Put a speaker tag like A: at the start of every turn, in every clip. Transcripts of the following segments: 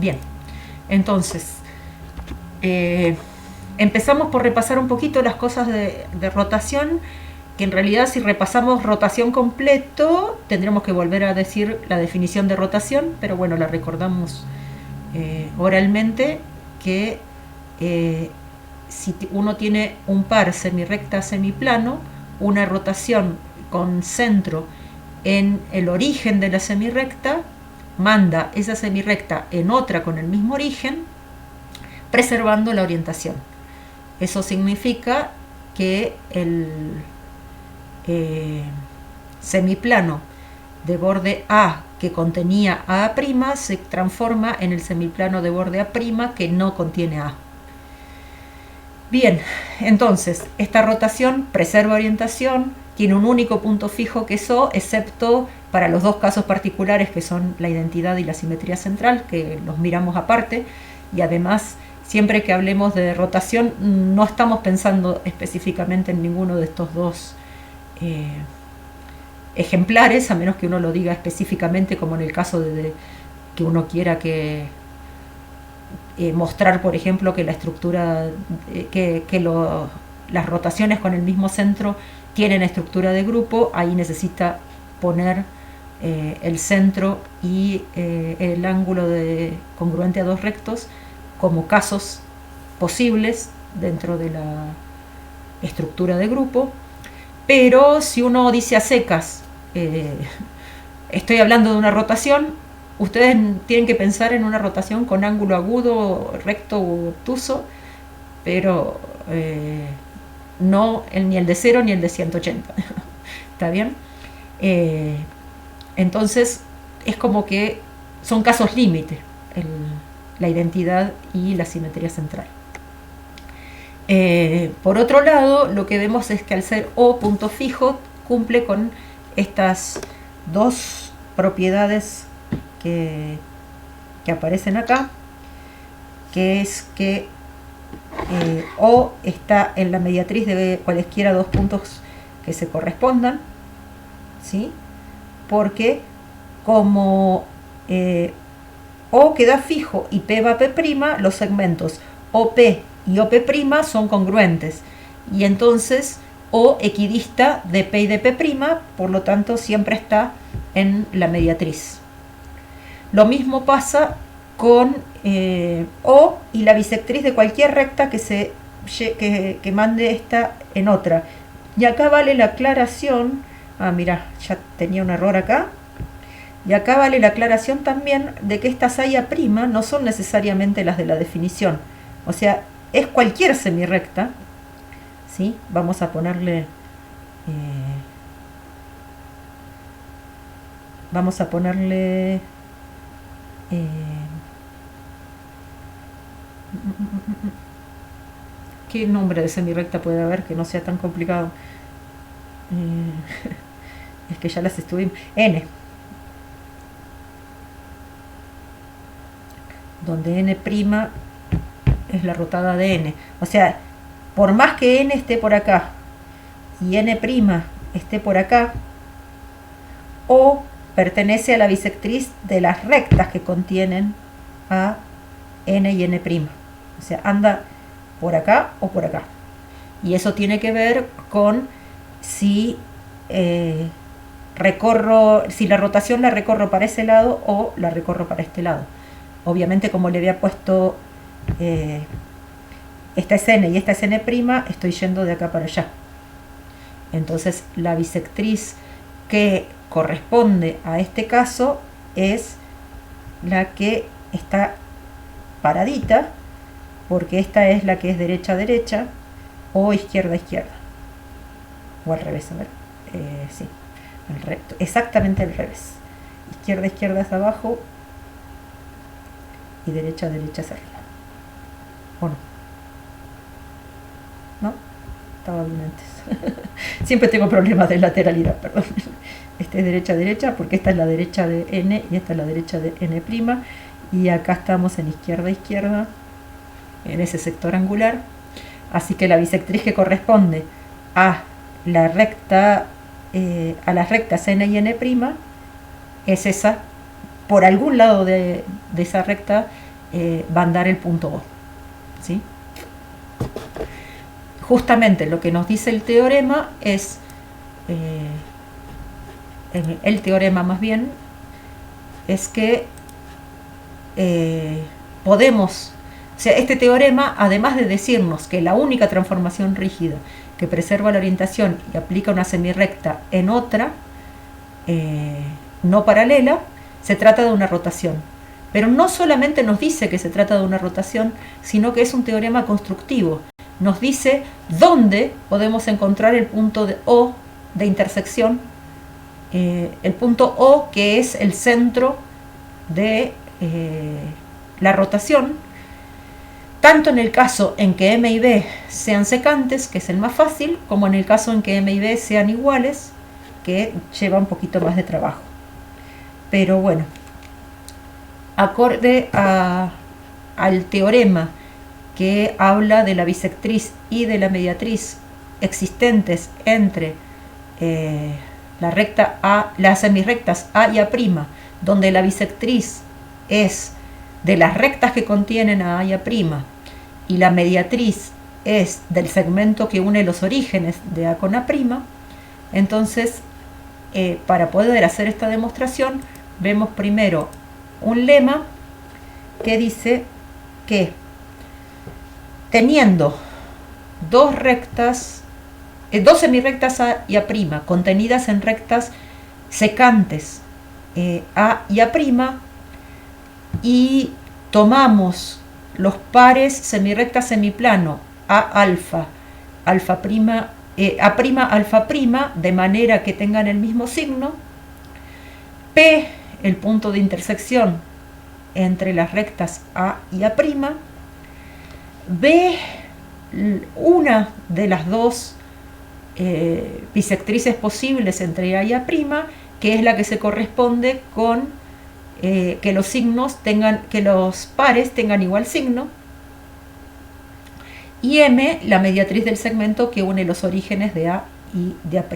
A: Bien, entonces, empezamos por repasar un poquito las cosas de rotación, que en realidad si repasamos rotación completo, tendremos que volver a decir la definición de rotación, pero bueno, la recordamos oralmente, que si uno tiene un par semirrecta semiplano, una rotación con centro en el origen de la semirrecta, manda esa semirrecta en otra con el mismo origen, preservando la orientación. Eso significa que el semiplano de borde A que contenía a' se transforma en el semiplano de borde A' que no contiene A. Bien, entonces, esta rotación preserva orientación, tiene un único punto fijo que es O, excepto para los dos casos particulares que son la identidad y la simetría central, que los miramos aparte, y además, siempre que hablemos de rotación, no estamos pensando específicamente en ninguno de estos dos ejemplares, a menos que uno lo diga específicamente, como en el caso de que uno quiera que mostrar, por ejemplo, que la estructura, las rotaciones con el mismo centro tienen estructura de grupo. Ahí necesita poner el centro y el ángulo congruente a dos rectos como casos posibles dentro de la estructura de grupo. Pero si uno dice a secas, estoy hablando de una rotación, ustedes tienen que pensar en una rotación con ángulo agudo, recto o obtuso, pero no ni el de 0 ni el de 180. ¿Está bien? Entonces, es como que son casos límite, la identidad y la simetría central. Por otro lado, lo que vemos es que al ser O punto fijo, cumple con estas dos propiedades que aparecen acá, que es que O está en la mediatriz de cualesquiera dos puntos que se correspondan, ¿sí? Porque como O queda fijo y P va a P', los segmentos OP y OP' son congruentes, y entonces O equidista de P y de P', por lo tanto siempre está en la mediatriz. Lo mismo pasa con O y la bisectriz de cualquier recta que mande esta en otra. Y acá vale la aclaración, mira, ya tenía un error acá, y acá vale la aclaración también de que estas A' no son necesariamente las de la definición, o sea, es cualquier semirrecta, ¿sí? Vamos a ponerle ¿qué nombre de semirrecta puede haber que no sea tan complicado? Es que ya las estuvimos. N, donde N' es la rotada de N. O sea, por más que N esté por acá y N' esté por acá, O pertenece a la bisectriz de las rectas que contienen a N y N'. O sea, anda por acá o por acá. Y eso tiene que ver con si si la rotación la recorro para ese lado o la recorro para este lado. Obviamente, como le había puesto esta es N y esta es N', estoy yendo de acá para allá. Entonces, la bisectriz que corresponde a este caso es la que está paradita, porque esta es la que es derecha a derecha o izquierda a izquierda, o al revés. A ver, sí, exactamente al revés. Izquierda a izquierda es abajo y derecha a derecha es arriba. ¿O no? ¿No? Estaba bien antes. Siempre tengo problemas de lateralidad, perdón. Este es derecha a derecha porque esta es la derecha de N y esta es la derecha de N', y acá estamos en izquierda a izquierda en ese sector angular. Así que la bisectriz que corresponde a la recta, a las rectas N y N' es esa. Por algún lado de esa recta va a andar el punto O, ¿sí? Justamente lo que nos dice el teorema es, el teorema más bien, es que podemos, o sea, este teorema, además de decirnos que la única transformación rígida que preserva la orientación y aplica una semirrecta en otra no paralela, se trata de una rotación. Pero no solamente nos dice que se trata de una rotación, sino que es un teorema constructivo. Nos dice dónde podemos encontrar el punto de O de intersección, el punto O que es el centro de la rotación, tanto en el caso en que M y B sean secantes, que es el más fácil, como en el caso en que M y B sean iguales, que lleva un poquito más de trabajo. Pero bueno, acorde al teorema que habla de la bisectriz y de la mediatriz existentes entre las semirrectas A y A', donde la bisectriz es de las rectas que contienen a A y A', y la mediatriz es del segmento que une los orígenes de A con A', entonces para poder hacer esta demostración vemos primero un lema que dice que teniendo dos semirrectas A y A' contenidas en rectas secantes A y A', y tomamos los pares semirrectas semiplano A alfa, alfa prima, A prima, alfa prima, de manera que tengan el mismo signo, P, el punto de intersección entre las rectas A y A', B, una de las dos bisectrices posibles entre A y A', que es la que se corresponde con que los signos que los pares tengan igual signo, y M, la mediatriz del segmento que une los orígenes de A y de A'.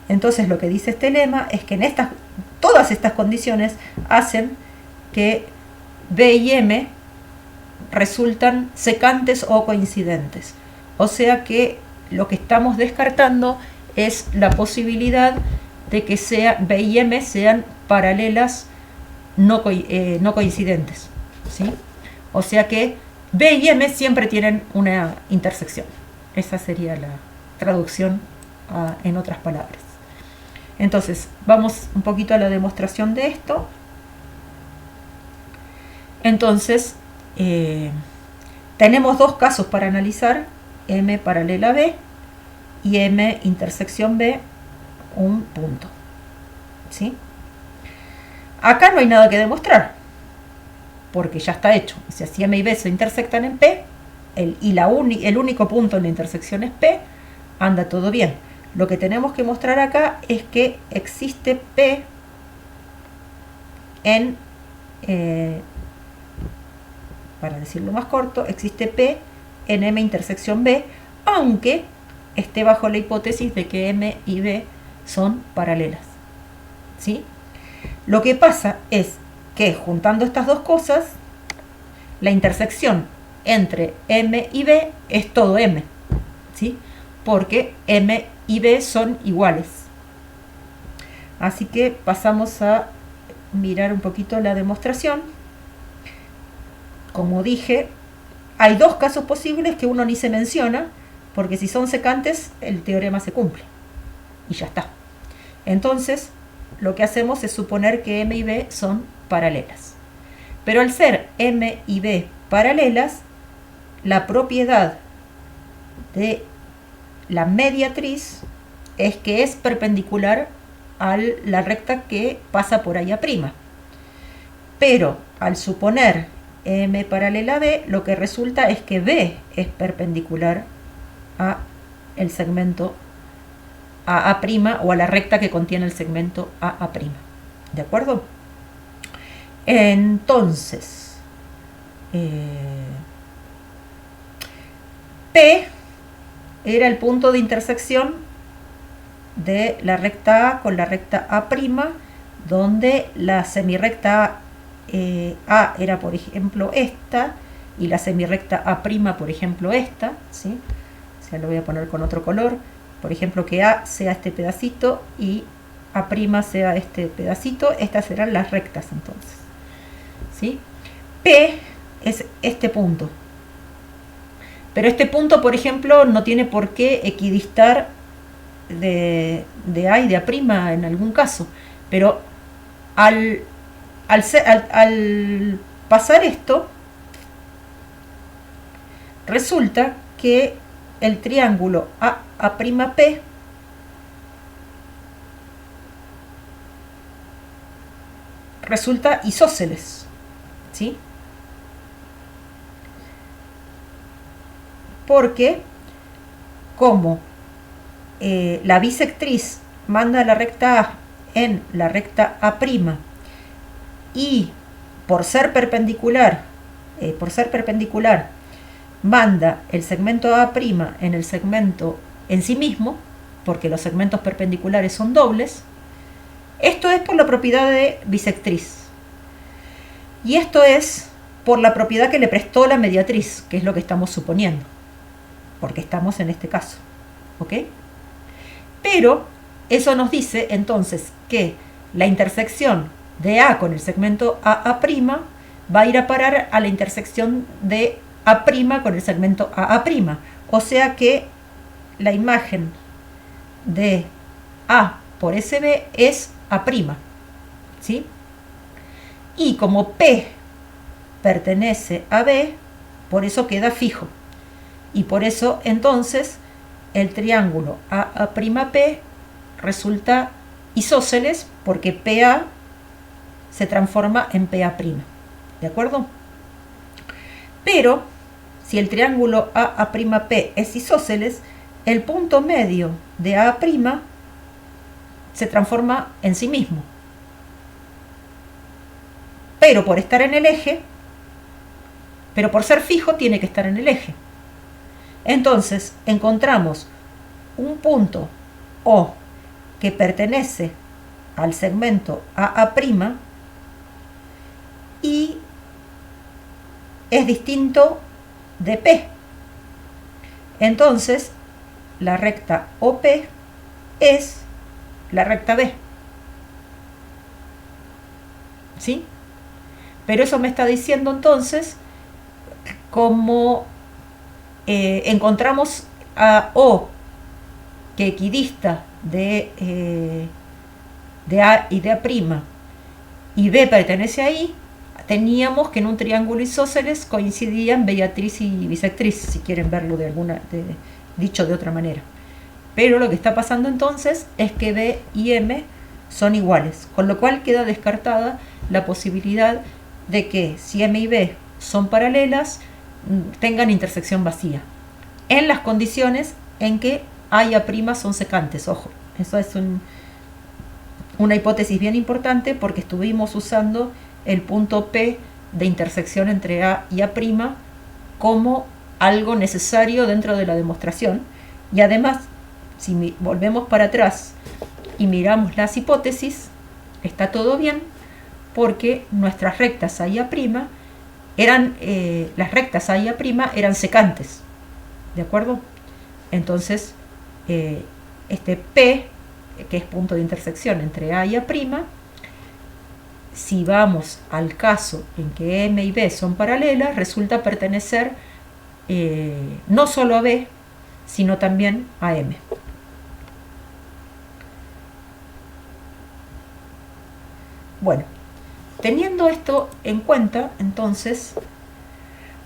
A: Entonces lo que dice este lema es que todas estas condiciones hacen que B y M resultan secantes o coincidentes. O sea que lo que estamos descartando es la posibilidad de que B y M sean paralelas no coincidentes, ¿sí? O sea que B y M siempre tienen una intersección. Esa sería la traducción en otras palabras. Entonces, vamos un poquito a la demostración de esto. Entonces, tenemos dos casos para analizar: M paralela a B y M intersección B, un punto, ¿sí? Acá no hay nada que demostrar, porque ya está hecho. O sea, si M y B se intersectan en P, el único punto en la intersección es P, anda todo bien. Lo que tenemos que mostrar acá es que existe P para decirlo más corto, existe P en M intersección B, aunque esté bajo la hipótesis de que M y B son paralelas, ¿sí? Lo que pasa es que juntando estas dos cosas, la intersección entre M y B es todo M, ¿sí? Porque M y B son iguales. Así que pasamos a mirar un poquito la demostración. Como dije, hay dos casos posibles que uno ni se menciona, porque si son secantes, el teorema se cumple. Y ya está. Entonces, lo que hacemos es suponer que M y B son paralelas. Pero al ser M y B paralelas, la propiedad de la mediatriz es que es perpendicular a la recta que pasa por A'. Pero al suponer M paralela a B, lo que resulta es que B es perpendicular a el segmento A' o a la recta que contiene el segmento A'. ¿De acuerdo? Entonces, P era el punto de intersección de la recta A con la recta A', donde la semirrecta A era, por ejemplo, esta, y la semirrecta A', por ejemplo, esta, ¿sí? O sea, lo voy a poner con otro color. Por ejemplo, que A sea este pedacito y A' sea este pedacito. Estas serán las rectas entonces, ¿sí? P es este punto. Pero este punto, por ejemplo, no tiene por qué equidistar de A y de A' en algún caso. Pero al pasar esto, resulta que el triángulo A'P resulta isósceles, ¿sí? Porque como la bisectriz manda la recta A en la recta A' y por ser perpendicular manda el segmento A' en el segmento en sí mismo, porque los segmentos perpendiculares son dobles. Esto es por la propiedad de bisectriz. Y esto es por la propiedad que le prestó la mediatriz, que es lo que estamos suponiendo, porque estamos en este caso, ¿ok? Pero eso nos dice entonces que la intersección de A con el segmento A' va a ir a parar a la intersección de A' con el segmento A'. O sea que la imagen de A por SB es A', ¿sí? Y como P pertenece a B, por eso queda fijo. Y por eso entonces el triángulo A'P resulta isósceles, porque PA se transforma en PA', ¿de acuerdo? Pero si el triángulo A'P es isósceles, el punto medio de A' se transforma en sí mismo. Pero por estar en el eje, pero por ser fijo tiene que estar en el eje. Entonces encontramos un punto O que pertenece al segmento A' y es distinto de P. Entonces la recta OP es la recta B, ¿sí? Pero eso me está diciendo entonces como encontramos a O que equidista de A y de A' y B pertenece ahí, teníamos que en un triángulo isósceles coincidían mediatriz y bisectriz, si quieren verlo dicho de otra manera. Pero lo que está pasando entonces es que B y M son iguales, con lo cual queda descartada la posibilidad de que si M y B son paralelas tengan intersección vacía, en las condiciones en que A y A' son secantes. Ojo, eso es una hipótesis bien importante, porque estuvimos usando el punto P de intersección entre A y A' como algo necesario dentro de la demostración. Y además, si volvemos para atrás y miramos las hipótesis, está todo bien, porque nuestras rectas A y A' eran las rectas A y A' eran secantes, ¿de acuerdo? Entonces este P, que es punto de intersección entre A y A', si vamos al caso en que M y B son paralelas, resulta pertenecer no solo a B, sino también a M. Bueno, teniendo esto en cuenta, entonces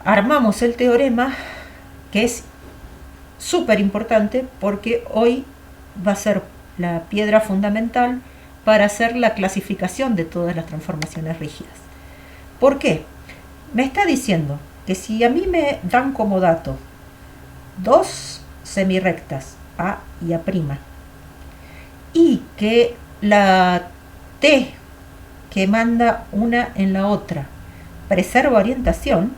A: armamos el teorema, que es súper importante porque hoy va a ser la piedra fundamental para hacer la clasificación de todas las transformaciones rígidas. ¿Por qué? Me está diciendo que si a mí me dan como dato dos semirrectas A y A', y que la T que manda una en la otra preserva orientación,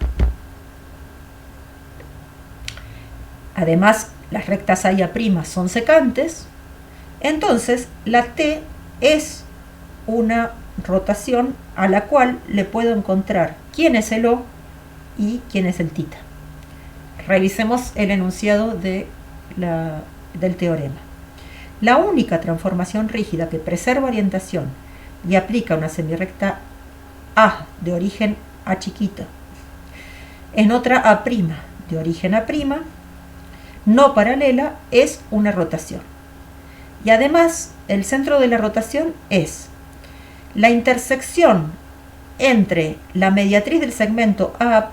A: además las rectas A y A' son secantes, entonces la T es una rotación a la cual le puedo encontrar quién es el O y quién es el θ. Revisemos el enunciado del teorema. La única transformación rígida que preserva orientación y aplica una semirrecta A de origen A chiquito en otra A' de origen A', no paralela, es una rotación. Y además, el centro de la rotación es la intersección entre la mediatriz del segmento A'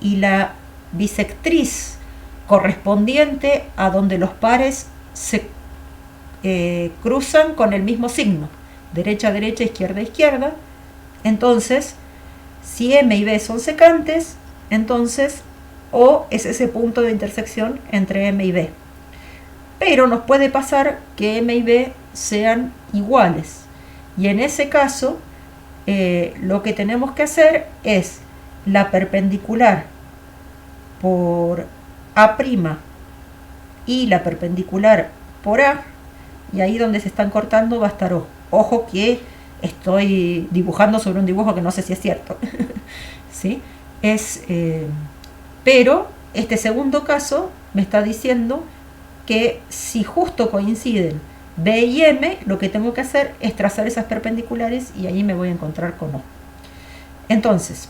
A: y la bisectriz correspondiente a donde los pares se cruzan con el mismo signo, derecha, derecha, izquierda, izquierda. Entonces, si M y B son secantes, entonces O es ese punto de intersección entre M y B. Pero nos puede pasar que M y B sean iguales. Y en ese caso, lo que tenemos que hacer es la perpendicular por A' y la perpendicular por A, y ahí donde se están cortando va a estar O. Ojo que estoy dibujando sobre un dibujo que no sé si es cierto. ¿Sí? Pero este segundo caso me está diciendo que si justo coinciden B y M, lo que tengo que hacer es trazar esas perpendiculares y ahí me voy a encontrar con O. Entonces,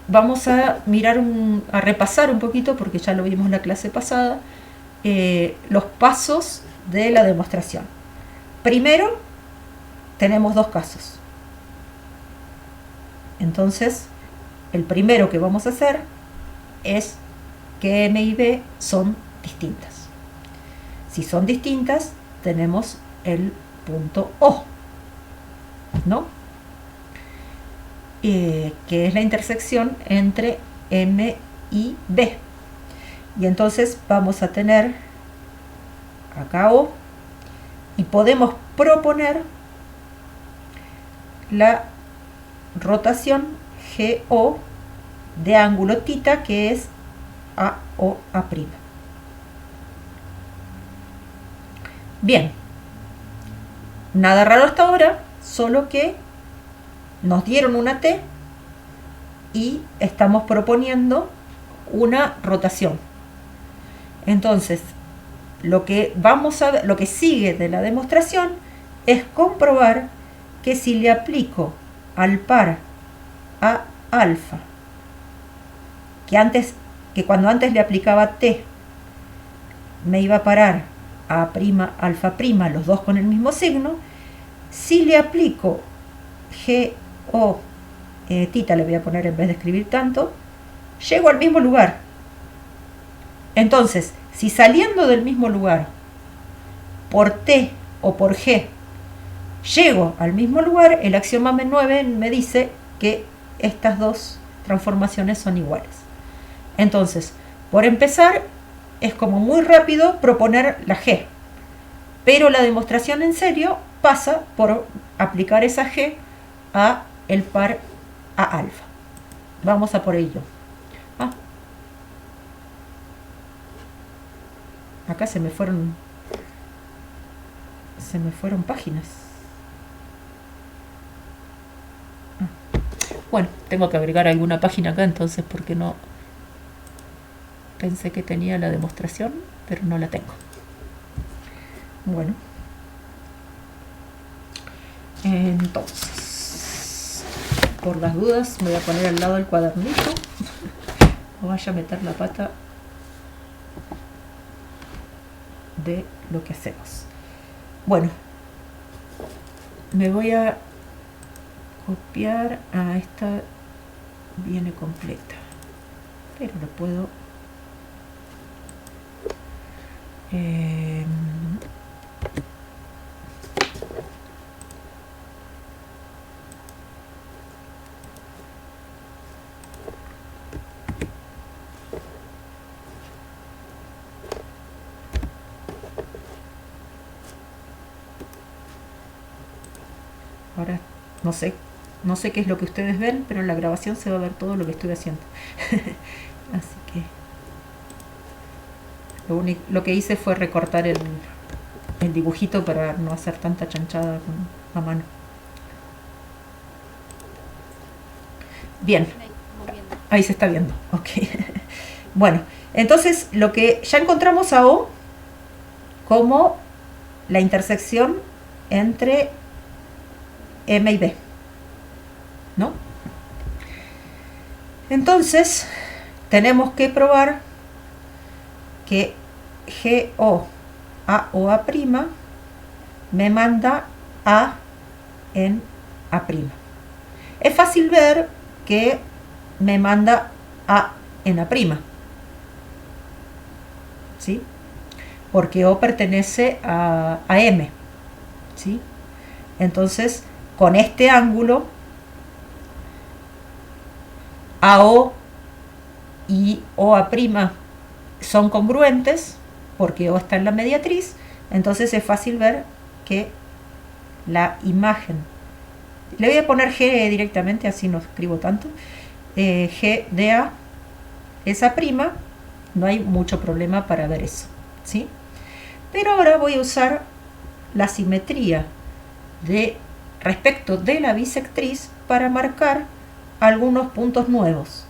A: vamos a mirar, a repasar un poquito, porque ya lo vimos en la clase pasada, los pasos de la demostración. Primero, tenemos dos casos. Entonces, el primero que vamos a hacer es que M y B son distintas. Si son distintas, tenemos el punto O, ¿no? Que es la intersección entre M y B. Y entonces vamos a tener acá O y podemos proponer la rotación GO de ángulo θ, que es AOA'. Bien, nada raro hasta ahora, solo que nos dieron una T y estamos proponiendo una rotación. Entonces, lo que sigue de la demostración es comprobar que si le aplico al par A alfa, que cuando antes le aplicaba T me iba a parar A', alfa', los dos con el mismo signo, si le aplico G, O, θ, le voy a poner en vez de escribir tanto, llego al mismo lugar. Entonces, si saliendo del mismo lugar, por T o por G, llego al mismo lugar, el axioma 9 me dice que estas dos transformaciones son iguales. Entonces, por empezar, es como muy rápido proponer la G, pero la demostración en serio pasa por aplicar esa G a el par A alfa. Vamos a por ello. Acá se me fueron páginas. Bueno, tengo que agregar alguna página acá entonces, porque no pensé que tenía la demostración, pero no la tengo. Bueno, entonces, por las dudas me voy a poner al lado del cuadernito. No vaya a meter la pata de lo que hacemos. Bueno, me voy a copiar a esta, viene completa, pero lo puedo ahora no sé qué es lo que ustedes ven, pero en la grabación se va a ver todo lo que estoy haciendo. Así que lo que hice fue recortar el dibujito para no hacer tanta chanchada con la mano. Bien, ahí se está viendo. Ok. Bueno, entonces lo que ya encontramos a O como la intersección entre M y B, ¿no? Entonces tenemos que probar que GO A o A' me manda A en A'. Es fácil ver que me manda A en A', ¿sí? Porque O pertenece a M, ¿sí? Entonces, con este ángulo, AO y OA' son congruentes, porque O está en la mediatriz, entonces es fácil ver que la imagen, le voy a poner G directamente, así no escribo tanto, G de A es A', no hay mucho problema para ver eso, ¿sí? Pero ahora voy a usar la simetría respecto de la bisectriz para marcar algunos puntos nuevos.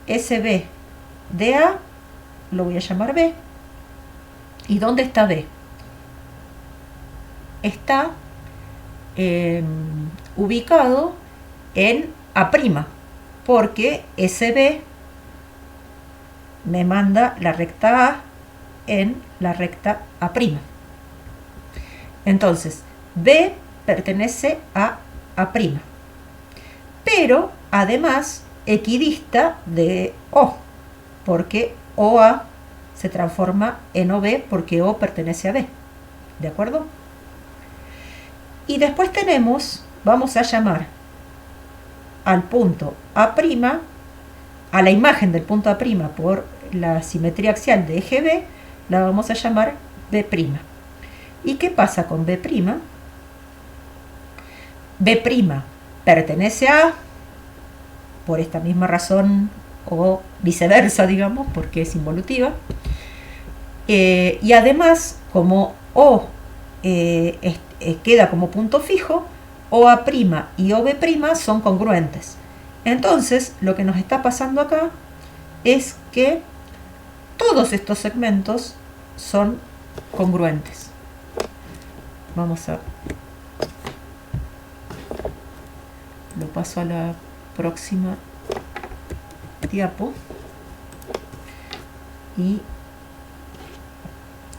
A: SB de A lo voy a llamar B. ¿Y dónde está B? Está ubicado en A', porque SB me manda la recta A en la recta A'. Entonces, B pertenece a A', pero además equidista de O, porque OA se transforma en OB porque O pertenece a B, ¿de acuerdo? Y después tenemos, vamos a llamar al punto A', a la imagen del punto A' por la simetría axial de eje B, la vamos a llamar B'. ¿Y qué pasa con B'? B' pertenece a A, por esta misma razón, o viceversa, digamos, porque es involutiva. Y además, como O queda como punto fijo, OA' y OB' son congruentes. Entonces, lo que nos está pasando acá es que todos estos segmentos son congruentes. Vamos a... Lo paso a la próxima diapo. Y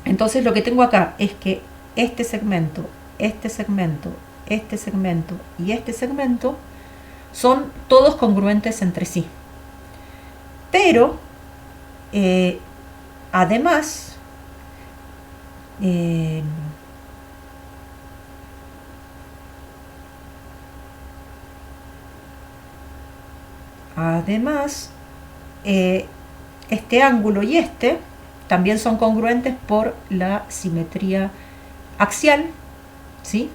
A: entonces lo que tengo acá es que este segmento, este segmento, este segmento y este segmento son todos congruentes entre sí. Pero además este ángulo y este también son congruentes por la simetría axial, ¿sí?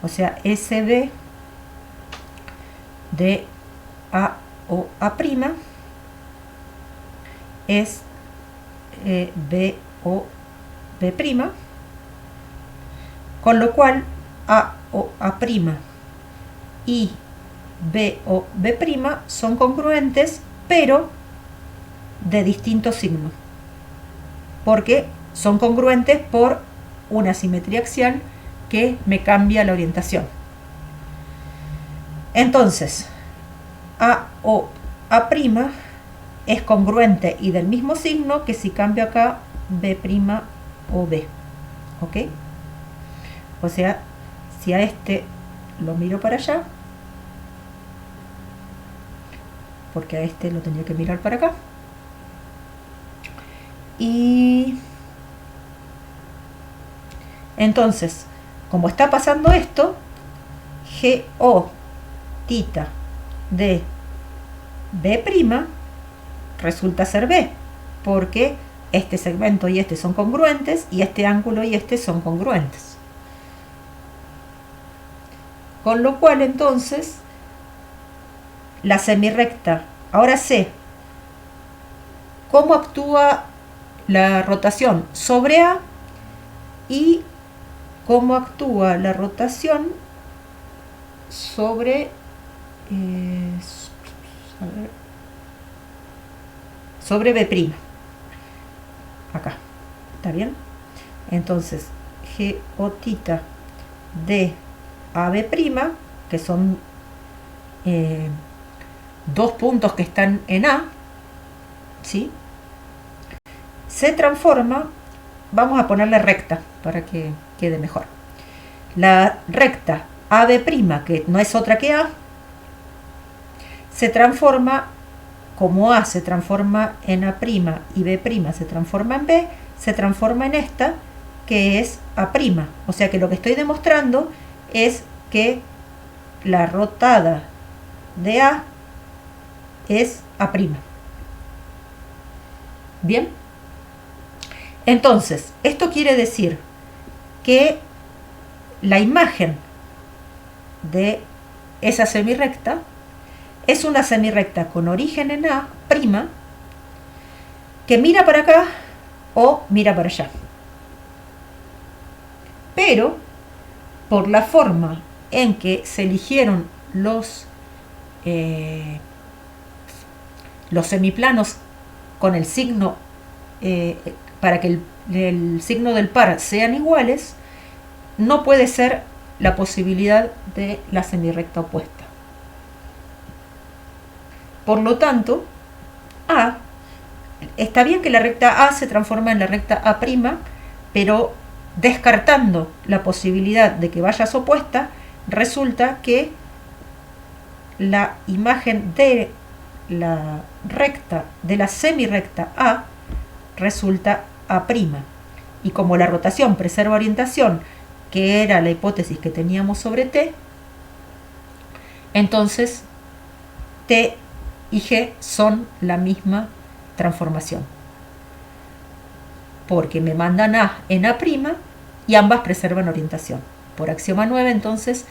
A: O sea, SB de A o A' es B o B', con lo cual A o A' y B o B' son congruentes, pero de distinto signo, porque son congruentes por una simetría axial que me cambia la orientación. Entonces, A o A' es congruente y del mismo signo que si cambio acá B' o B, ¿ok? O sea, si a este lo miro para allá, porque a este lo tenía que mirar para acá, y entonces, como está pasando esto, GO tita de B' resulta ser B, porque este segmento y este son congruentes y este ángulo y este son congruentes. Con lo cual entonces la semirrecta, ahora sé cómo actúa la rotación sobre A y cómo actúa la rotación sobre sobre B'. Acá, ¿está bien? Entonces, G o θ de AB', que son dos puntos que están en A, ¿sí? Se transforma, vamos a ponerle recta para que quede mejor. La recta AB', que no es otra que A, se transforma, como A se transforma en A' y B' se transforma en B, se transforma en esta, que es A'. O sea que lo que estoy demostrando es que la rotada de A es A'. Bien. Entonces, esto quiere decir que la imagen de esa semirrecta es una semirrecta con origen en A', que mira para acá o mira para allá. Pero, por la forma en que se eligieron los semiplanos con el signo, para que el signo del par sean iguales, no puede ser la posibilidad de la semirrecta opuesta. Por lo tanto, A, está bien que la recta A se transforma en la recta A', pero descartando la posibilidad de que vayas opuesta, resulta que la imagen de la recta, de la semirrecta A, resulta A'. Y como la rotación preserva orientación, que era la hipótesis que teníamos sobre T, entonces T y G son la misma transformación, porque me mandan A en A' y ambas preservan orientación. Por axioma 9, entonces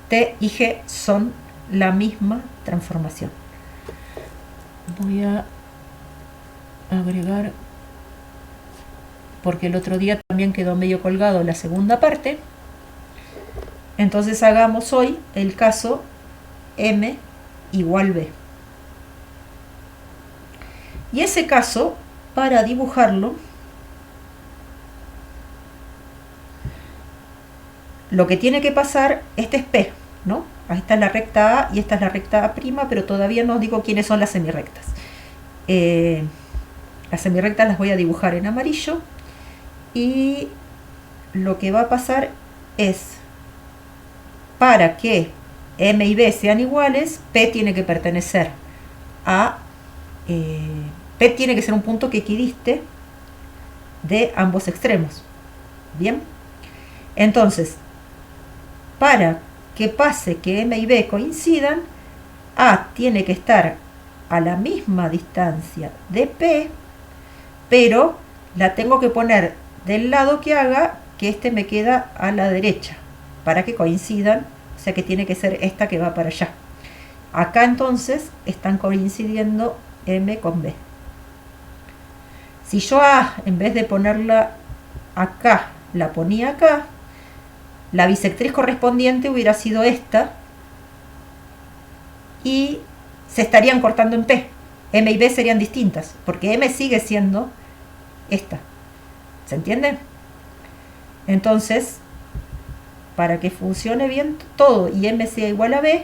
A: T y G son la misma transformación. Voy a agregar, porque el otro día también quedó medio colgado la segunda parte. Entonces hagamos hoy el caso M igual B. Y ese caso, para dibujarlo, lo que tiene que pasar, este es P, ¿no? Esta es la recta A y esta es la recta A', pero todavía no os digo quiénes son las semirrectas. Las semirrectas las voy a dibujar en amarillo, y lo que va a pasar es, para que M y B sean iguales, P tiene que pertenecer a... P tiene que ser un punto que equidiste de ambos extremos. Bien, entonces, para que pase que M y B coincidan, A tiene que estar a la misma distancia de P, pero la tengo que poner del lado que haga que este me queda a la derecha, para que coincidan, o sea que tiene que ser esta que va para allá. Acá entonces están coincidiendo M con B. Si yo A, en vez de ponerla acá, la ponía acá, la bisectriz correspondiente hubiera sido esta, y se estarían cortando en P. M y B serían distintas, porque M sigue siendo esta. ¿Se entiende? Entonces, para que funcione bien todo y M sea igual a B,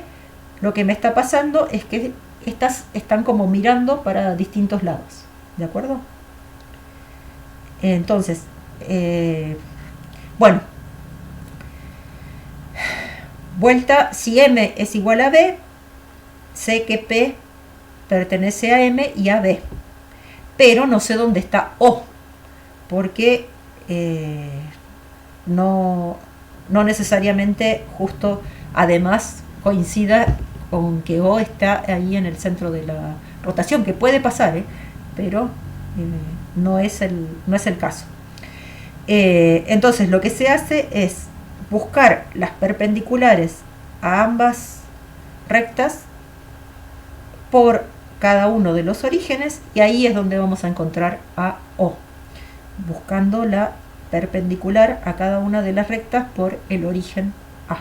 A: lo que me está pasando es que estas están como mirando para distintos lados. ¿De acuerdo? Entonces, bueno, vuelta, si M es igual a B, sé que P pertenece a M y a B, pero no sé dónde está O, porque no necesariamente justo además coincida con que O está ahí en el centro de la rotación, que puede pasar, pero no es el caso. Entonces lo que se hace es buscar las perpendiculares a ambas rectas por cada uno de los orígenes, y ahí es donde vamos a encontrar a O, buscando la perpendicular a cada una de las rectas por el origen A.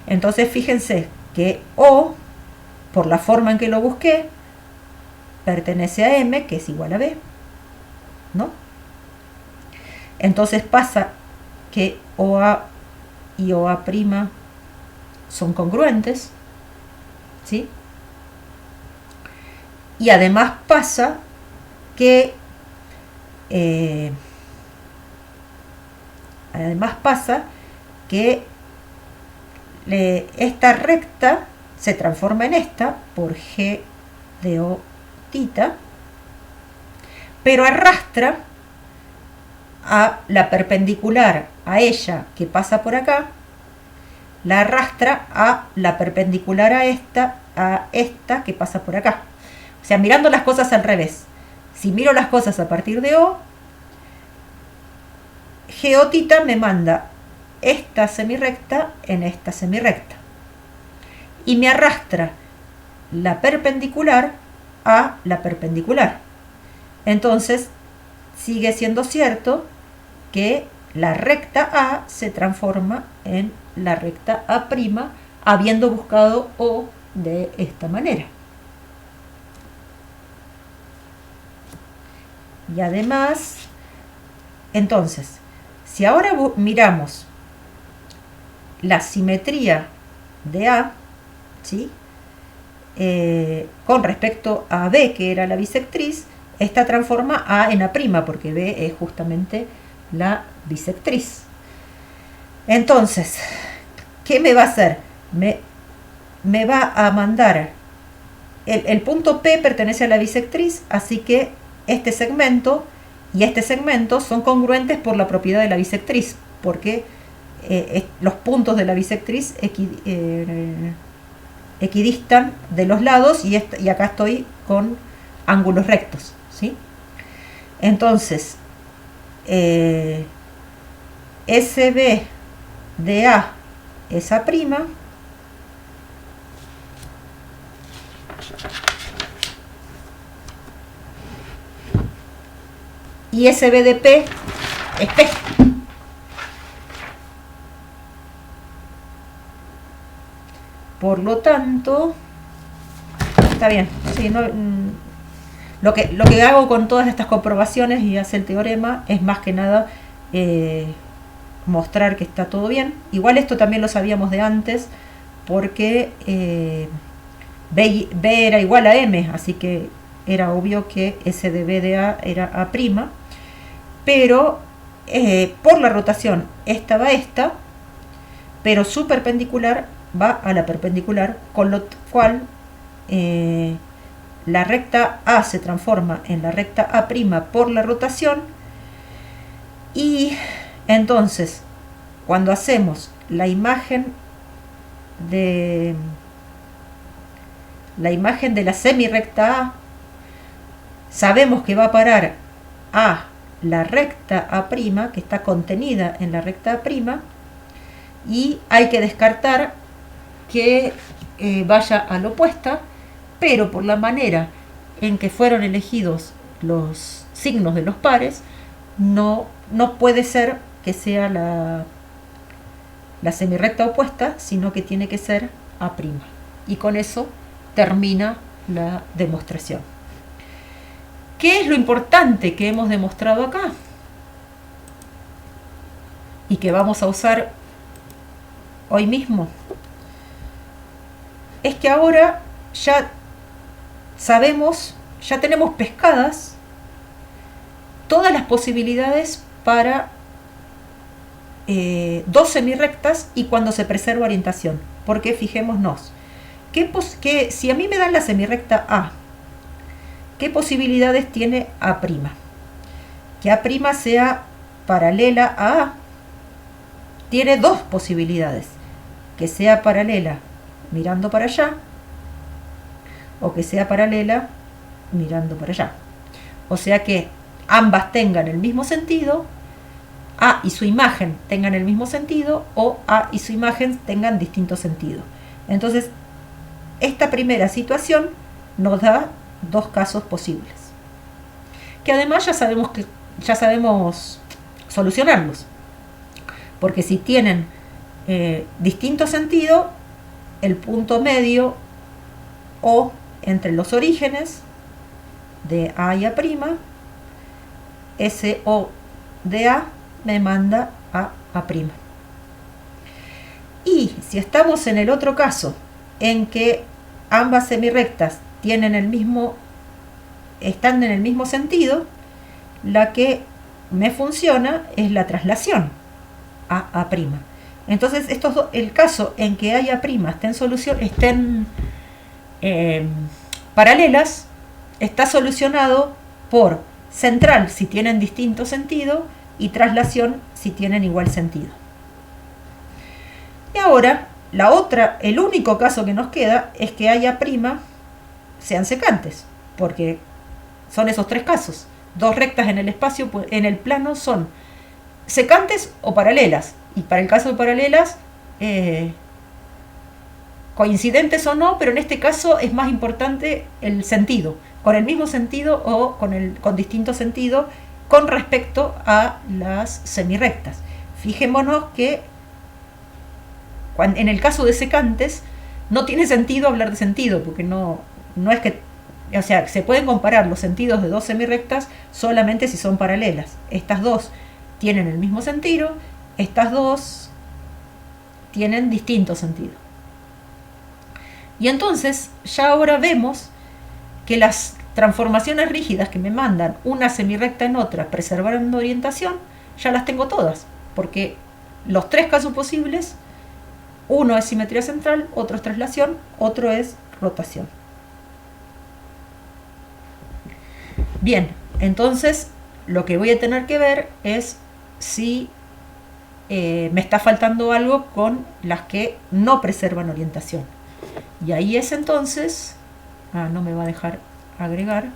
A: Entonces fíjense que O, por la forma en que lo busqué, pertenece a M, que es igual a B, ¿no? Entonces pasa que OA y OA' son congruentes, ¿sí? Y además pasa que esta recta se transforma en esta por G de O tita, pero arrastra a la perpendicular a ella que pasa por acá, la arrastra a la perpendicular a esta que pasa por acá. O sea, mirando las cosas al revés. Si miro las cosas a partir de O, Geotita me manda esta semirrecta en esta semirrecta. Y me arrastra la perpendicular a la perpendicular. Entonces, sigue siendo cierto que la recta A se transforma en la recta A', habiendo buscado O de esta manera. Y además, entonces, si ahora miramos la simetría de A, ¿sí? Con respecto a B, que era la bisectriz, esta transforma A en A', porque B es justamente la bisectriz. Entonces, ¿qué me va a hacer? Me va a mandar, el punto P pertenece a la bisectriz, así que este segmento y este segmento son congruentes por la propiedad de la bisectriz, porque los puntos de la bisectriz equidistan de los lados y acá estoy con ángulos rectos, ¿sí? Entonces, SB de A es A', y SB de P es P. Por lo tanto, está bien. Sí, no, lo que hago con todas estas comprobaciones y hace el teorema es más que nada mostrar que está todo bien. Igual esto también lo sabíamos de antes, porque B era igual a M, así que era obvio que S de B de A era A', pero por la rotación esta va a esta, pero su perpendicular va a la perpendicular, con lo cual la recta A se transforma en la recta A' por la rotación. Y entonces, cuando hacemos la imagen de la semirrecta A, sabemos que va a parar a la recta A', que está contenida en la recta A', y hay que descartar que vaya a la opuesta, pero por la manera en que fueron elegidos los signos de los pares, no puede ser que sea la semirrecta opuesta, sino que tiene que ser A'. Y con eso termina la demostración. ¿Qué es lo importante que hemos demostrado acá? Y que vamos a usar hoy mismo. Es que ahora ya sabemos, ya tenemos pescadas todas las posibilidades para dos semirrectas y cuando se preserva orientación. Porque fijémonos, que si a mí me dan la semirrecta A, ¿qué posibilidades tiene A'? Que A' sea paralela a A. Tiene dos posibilidades: que sea paralela mirando para allá, o que sea paralela mirando para allá. O sea que ambas tengan el mismo sentido, A y su imagen tengan el mismo sentido, o A y su imagen tengan distinto sentido. Entonces, esta primera situación nos da dos casos posibles, que además ya sabemos solucionarlos. Porque si tienen distinto sentido, el punto medio o entre los orígenes de A y A', ese O de A me manda a A'. Y si estamos en el otro caso, en que ambas semirrectas están en el mismo sentido, la que me funciona es la traslación a A'. Entonces, el caso en que A y A' estén paralelas, está solucionado por central si tienen distinto sentido y traslación si tienen igual sentido. Y ahora, el único caso que nos queda es que A y A' sean secantes, porque son esos tres casos. Dos rectas en el espacio, en el plano, son secantes o paralelas. Y para el caso de paralelas, coincidentes o no, pero en este caso es más importante el sentido, con el mismo sentido o con distinto sentido con respecto a las semirrectas. Fijémonos que en el caso de secantes no tiene sentido hablar de sentido, porque no es que, o sea, se pueden comparar los sentidos de dos semirrectas solamente si son paralelas. Estas dos tienen el mismo sentido, estas dos tienen distinto sentido. Y entonces ya ahora vemos que las transformaciones rígidas que me mandan una semirrecta en otra preservando orientación, ya las tengo todas, porque los tres casos posibles, uno es simetría central, otro es traslación, otro es rotación. Bien, entonces lo que voy a tener que ver es si me está faltando algo con las que no preservan orientación. Y ahí es entonces, no me va a dejar agregar,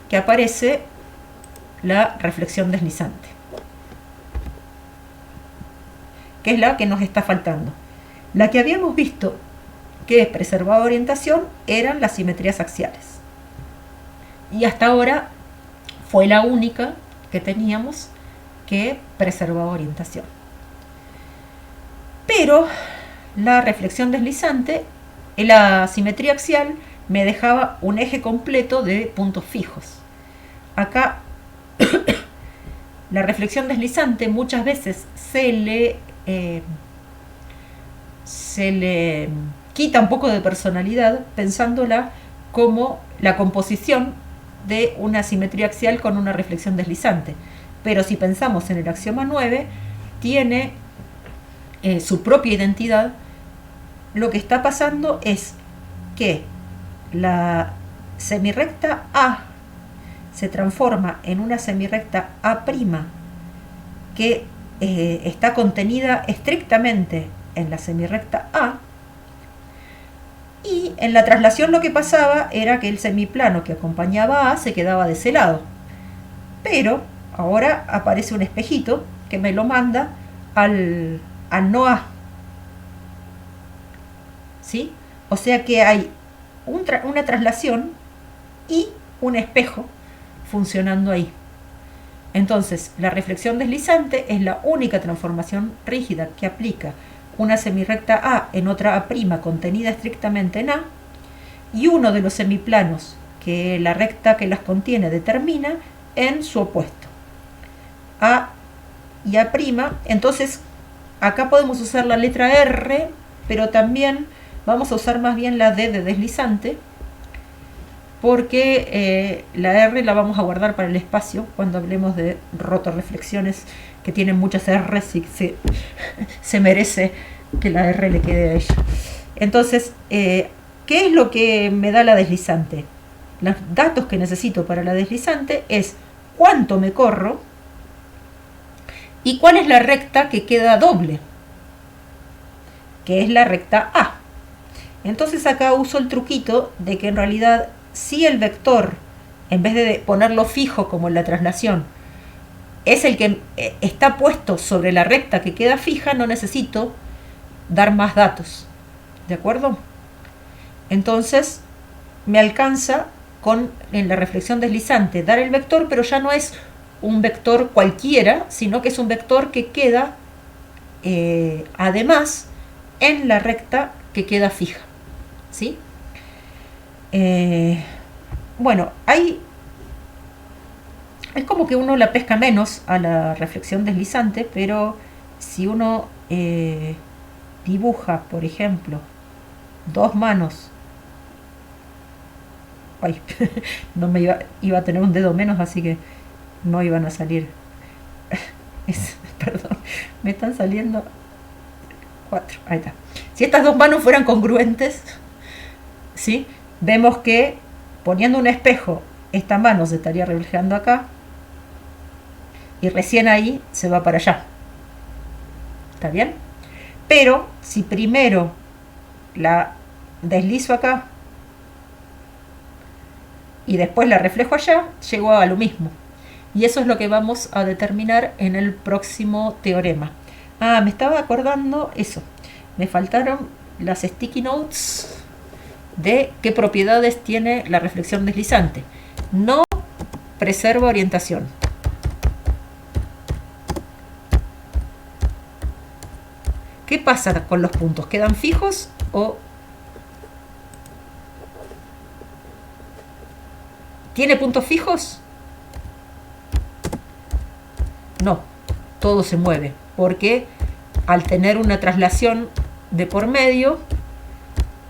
A: que aparece la reflexión deslizante, que es la que nos está faltando. La que habíamos visto que preservaba orientación eran las simetrías axiales. Y hasta ahora fue la única que teníamos que preservaba orientación. Pero la reflexión deslizante, la simetría axial, me dejaba un eje completo de puntos fijos. Acá la reflexión deslizante muchas veces se le quita un poco de personalidad pensándola como la composición de una simetría axial con una reflexión deslizante. Pero si pensamos en el axioma 9, tiene su propia identidad. Lo que está pasando es que la semirrecta A se transforma en una semirrecta A' que está contenida estrictamente en la semirrecta A, y en la traslación lo que pasaba era que el semiplano que acompañaba a A se quedaba de ese lado, pero ahora aparece un espejito que me lo manda al no A, ¿sí? O sea que hay una traslación y un espejo funcionando ahí. Entonces, la reflexión deslizante es la única transformación rígida que aplica una semirrecta A en otra A' contenida estrictamente en A, y uno de los semiplanos que la recta que las contiene determina en su opuesto. A y A', entonces acá podemos usar la letra R, pero también vamos a usar más bien la D de deslizante, porque la R la vamos a guardar para el espacio cuando hablemos de rotorreflexiones que tienen muchas R, y se merece que la R le quede a ella. Entonces, ¿qué es lo que me da la deslizante? Los datos que necesito para la deslizante es cuánto me corro y cuál es la recta que queda doble, que es la recta A. Entonces acá uso el truquito de que en realidad si el vector, en vez de ponerlo fijo como en la traslación, es el que está puesto sobre la recta que queda fija, no necesito dar más datos, ¿de acuerdo? Entonces me alcanza en la reflexión deslizante dar el vector, pero ya no es un vector cualquiera, sino que es un vector que queda además en la recta que queda fija, ¿sí? Bueno, es como que uno la pesca menos a la reflexión deslizante, pero si uno dibuja, por ejemplo, dos manos, ay, no me iba a tener un dedo menos, así que no iban a salir. Perdón, me están saliendo 4, ahí está. Si estas dos manos fueran congruentes, ¿sí? Vemos que poniendo un espejo, esta mano se estaría reflejando acá y recién ahí se va para allá. ¿Está bien? Pero si primero la deslizo acá y después la reflejo allá, llego a lo mismo. Y eso es lo que vamos a determinar en el próximo teorema. Me estaba acordando eso. Me faltaron las sticky notes de qué propiedades tiene la reflexión deslizante. No preserva orientación. ¿Qué pasa con los puntos? ¿Quedan fijos o tiene puntos fijos? No, todo se mueve, porque al tener una traslación de por medio,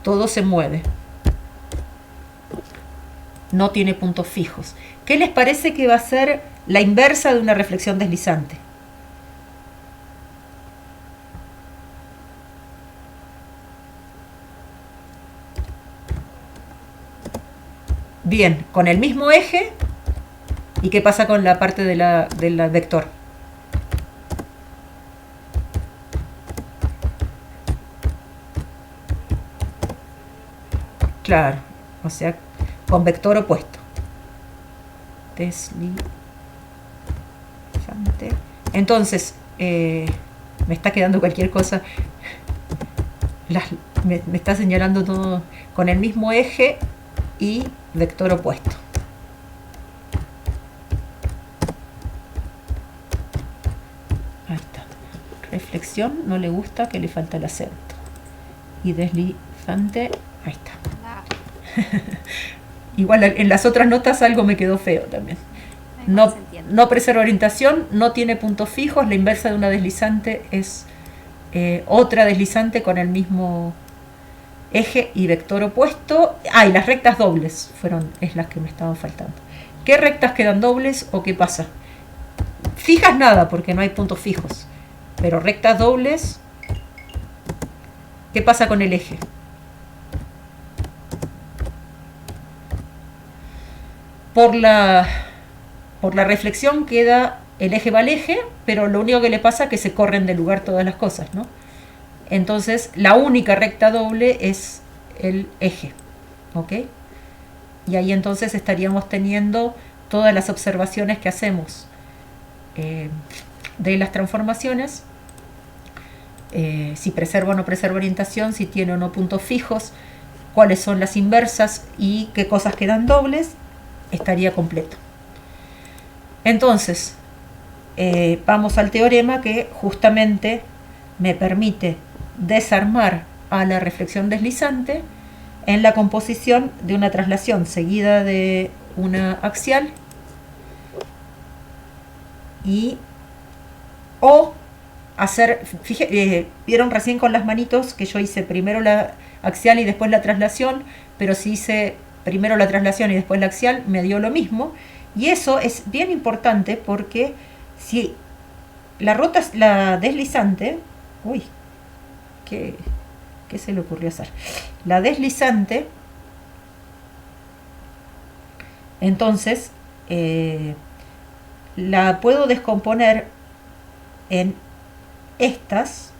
A: todo se mueve. No tiene puntos fijos. ¿Qué les parece que va a ser la inversa de una reflexión deslizante? Bien, con el mismo eje. ¿Y qué pasa con la parte del vector? Claro, o sea, con vector opuesto. Deslizante. Entonces, me está quedando cualquier cosa. Me está señalando todo con el mismo eje y vector opuesto. Ahí está. Reflexión, no le gusta, que le falta el acento. Y deslizante, ahí está. Igual en las otras notas algo me quedó feo también. No preserva orientación, no tiene puntos fijos. La inversa de una deslizante es otra deslizante con el mismo eje y vector opuesto. Y las rectas dobles es las que me estaban faltando. ¿Qué rectas quedan dobles o qué pasa? Fijas nada, porque no hay puntos fijos. Pero rectas dobles, ¿qué pasa con el eje? Por la reflexión queda el eje va al eje, pero lo único que le pasa es que se corren de lugar todas las cosas, ¿no? Entonces, la única recta doble es el eje, ¿ok? Y ahí entonces estaríamos teniendo todas las observaciones que hacemos de las transformaciones, si preserva o no preserva orientación, si tiene o no puntos fijos, cuáles son las inversas y qué cosas quedan dobles, estaría completo. Entonces, vamos al teorema que justamente me permite desarmar a la reflexión deslizante en la composición de una traslación seguida de una axial o hacer, vieron recién con las manitos que yo hice primero la axial y después la traslación, pero si hice primero la traslación y después la axial me dio lo mismo. Y eso es bien importante porque si la deslizante, ¿qué se le ocurrió hacer? La deslizante, entonces, la puedo descomponer en estas,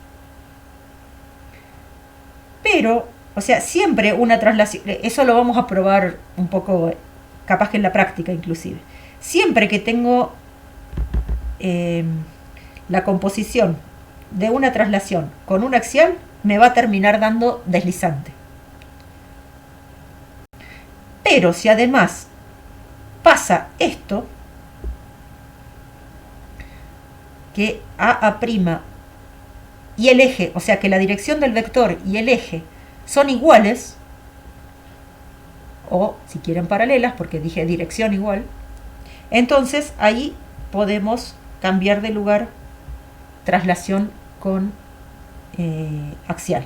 A: pero, o sea, siempre una traslación, eso lo vamos a probar un poco, capaz que en la práctica inclusive. Siempre que tengo la composición de una traslación con un axial, me va a terminar dando deslizante. Pero si además pasa esto, que AA' y el eje, o sea que la dirección del vector y el eje son iguales, o si quieren paralelas, porque dije dirección igual, entonces ahí podemos cambiar de lugar traslación con axial.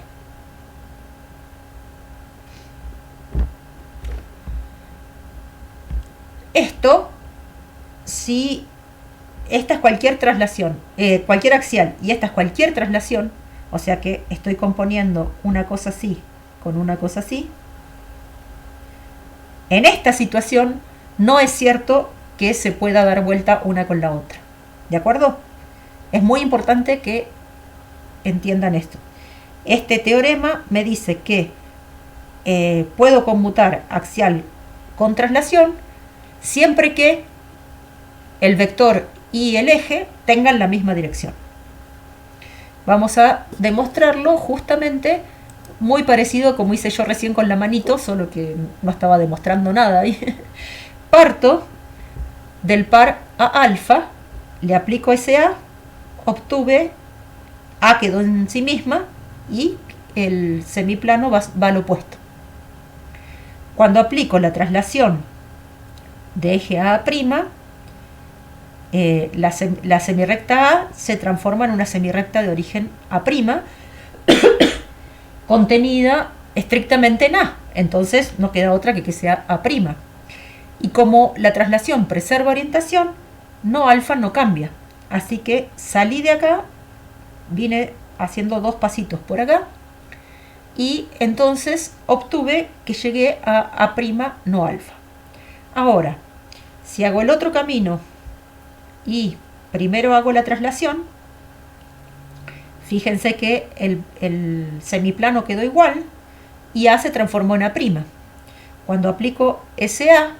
A: Esto, si esta es cualquier traslación, cualquier axial, y esta es cualquier traslación, o sea que estoy componiendo una cosa así con una cosa así, en esta situación no es cierto que se pueda dar vuelta una con la otra. ¿De acuerdo? Es muy importante que entiendan esto. Este teorema me dice que puedo conmutar axial con traslación siempre que el vector y el eje tengan la misma dirección. Vamos a demostrarlo justamente muy parecido como hice yo recién con la manito, solo que no estaba demostrando nada ahí. Parto del par a alfa, le aplico SA, obtuve A quedó en sí misma y el semiplano va al opuesto. Cuando aplico la traslación de eje a A', la semirrecta A se transforma en una semirrecta de origen A', contenida estrictamente en A. Entonces no queda otra que sea A'. Y como la traslación preserva orientación, no alfa no cambia. Así que salí de acá, vine haciendo 2 pasitos por acá, y entonces obtuve que llegué a A' no alfa. Ahora, si hago el otro camino y primero hago la traslación, fíjense que el semiplano quedó igual y A se transformó en A'. Cuando aplico SA,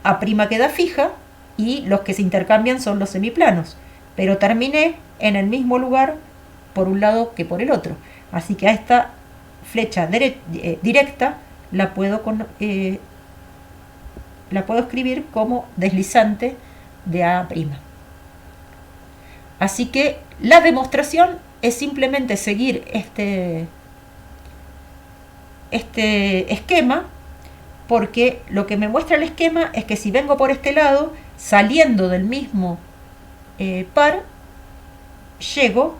A: A' queda fija y los que se intercambian son los semiplanos, pero terminé en el mismo lugar por un lado que por el otro. Así que a esta flecha directa la puedo escribir como deslizante de A'. Así que la demostración es simplemente seguir este esquema, porque lo que me muestra el esquema es que si vengo por este lado, saliendo del mismo par, llego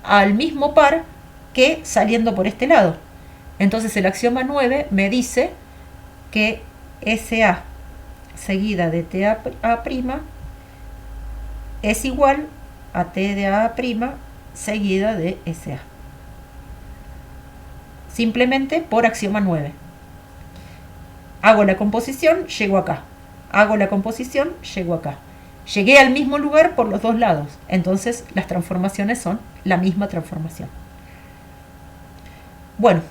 A: al mismo par que saliendo por este lado. Entonces el axioma 9 me dice que SA seguida de TA' es igual a T de A' seguida de SA. Simplemente por axioma 9. Hago la composición, llego acá. Hago la composición, llego acá. Llegué al mismo lugar por los dos lados. Entonces las transformaciones son la misma transformación. Bueno,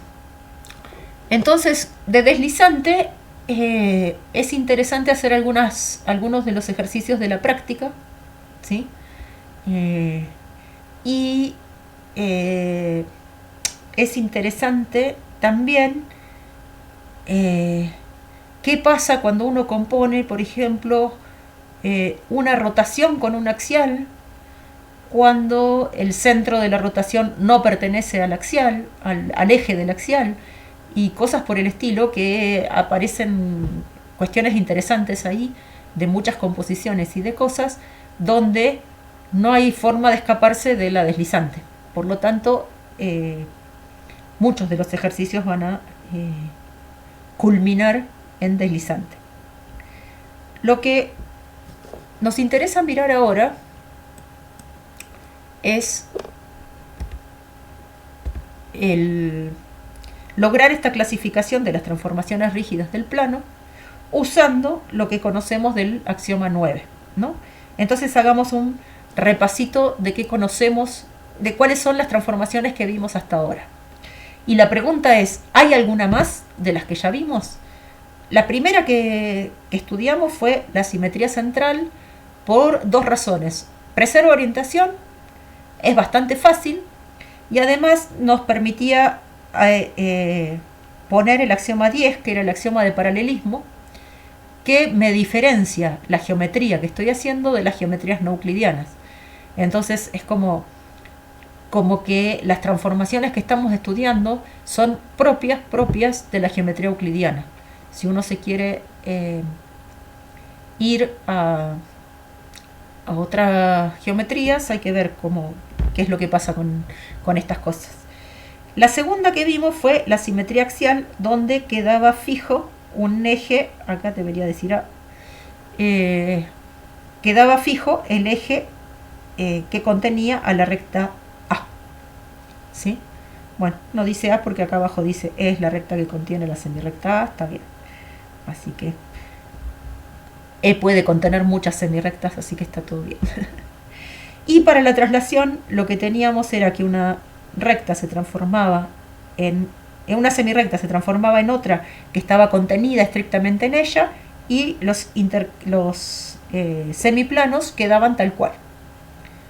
A: entonces de deslizante es interesante hacer algunos de los ejercicios de la práctica, ¿sí? Y es interesante también qué pasa cuando uno compone, por ejemplo, una rotación con un axial, cuando el centro de la rotación no pertenece al axial, al eje del axial, y cosas por el estilo, que aparecen cuestiones interesantes ahí, de muchas composiciones y de cosas, donde no hay forma de escaparse de la deslizante. Por lo tanto, muchos de los ejercicios van a culminar en deslizante. Lo que nos interesa mirar ahora es lograr esta clasificación de las transformaciones rígidas del plano usando lo que conocemos del axioma 9, ¿no? Entonces hagamos un repasito de qué conocemos, de cuáles son las transformaciones que vimos hasta ahora. Y la pregunta es, ¿hay alguna más de las que ya vimos? La primera que estudiamos fue la simetría central por dos razones. Preserva orientación, es bastante fácil, y además nos permitía poner el axioma 10, que era el axioma de paralelismo, que me diferencia la geometría que estoy haciendo de las geometrías no euclidianas. Entonces es como que las transformaciones que estamos estudiando son propias de la geometría euclidiana. Si uno se quiere ir a otras geometrías, hay que ver qué es lo que pasa con estas cosas. La segunda que vimos fue la simetría axial, donde quedaba fijo un eje, acá debería decir quedaba fijo el eje que contenía a la recta A. ¿Sí? Bueno, no dice A porque acá abajo dice es la recta que contiene la semirrecta A, está bien. Así que E puede contener muchas semirrectas, así que está todo bien. Y para la traslación lo que teníamos era que una recta se transformaba en una semirrecta se transformaba en otra que estaba contenida estrictamente en ella, y los semiplanos quedaban tal cual.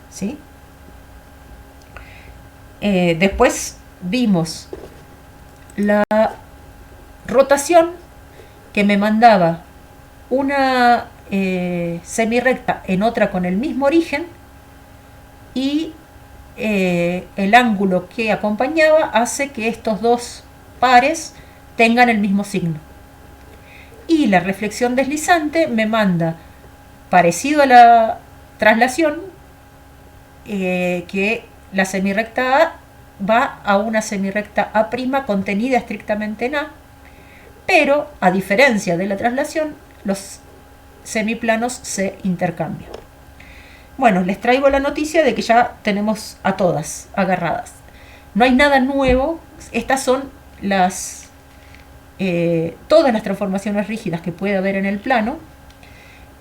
A: ¿Sí? Después vimos la rotación, que me mandaba una semirrecta en otra con el mismo origen, y el ángulo que acompañaba hace que estos dos pares tengan el mismo signo. Y la reflexión deslizante me manda, parecido a la traslación, que la semirrecta A va a una semirrecta A' contenida estrictamente en A, pero a diferencia de la traslación, los semiplanos se intercambian. Bueno, les traigo la noticia de que ya tenemos a todas agarradas. No hay nada nuevo. Estas son todas las transformaciones rígidas que puede haber en el plano.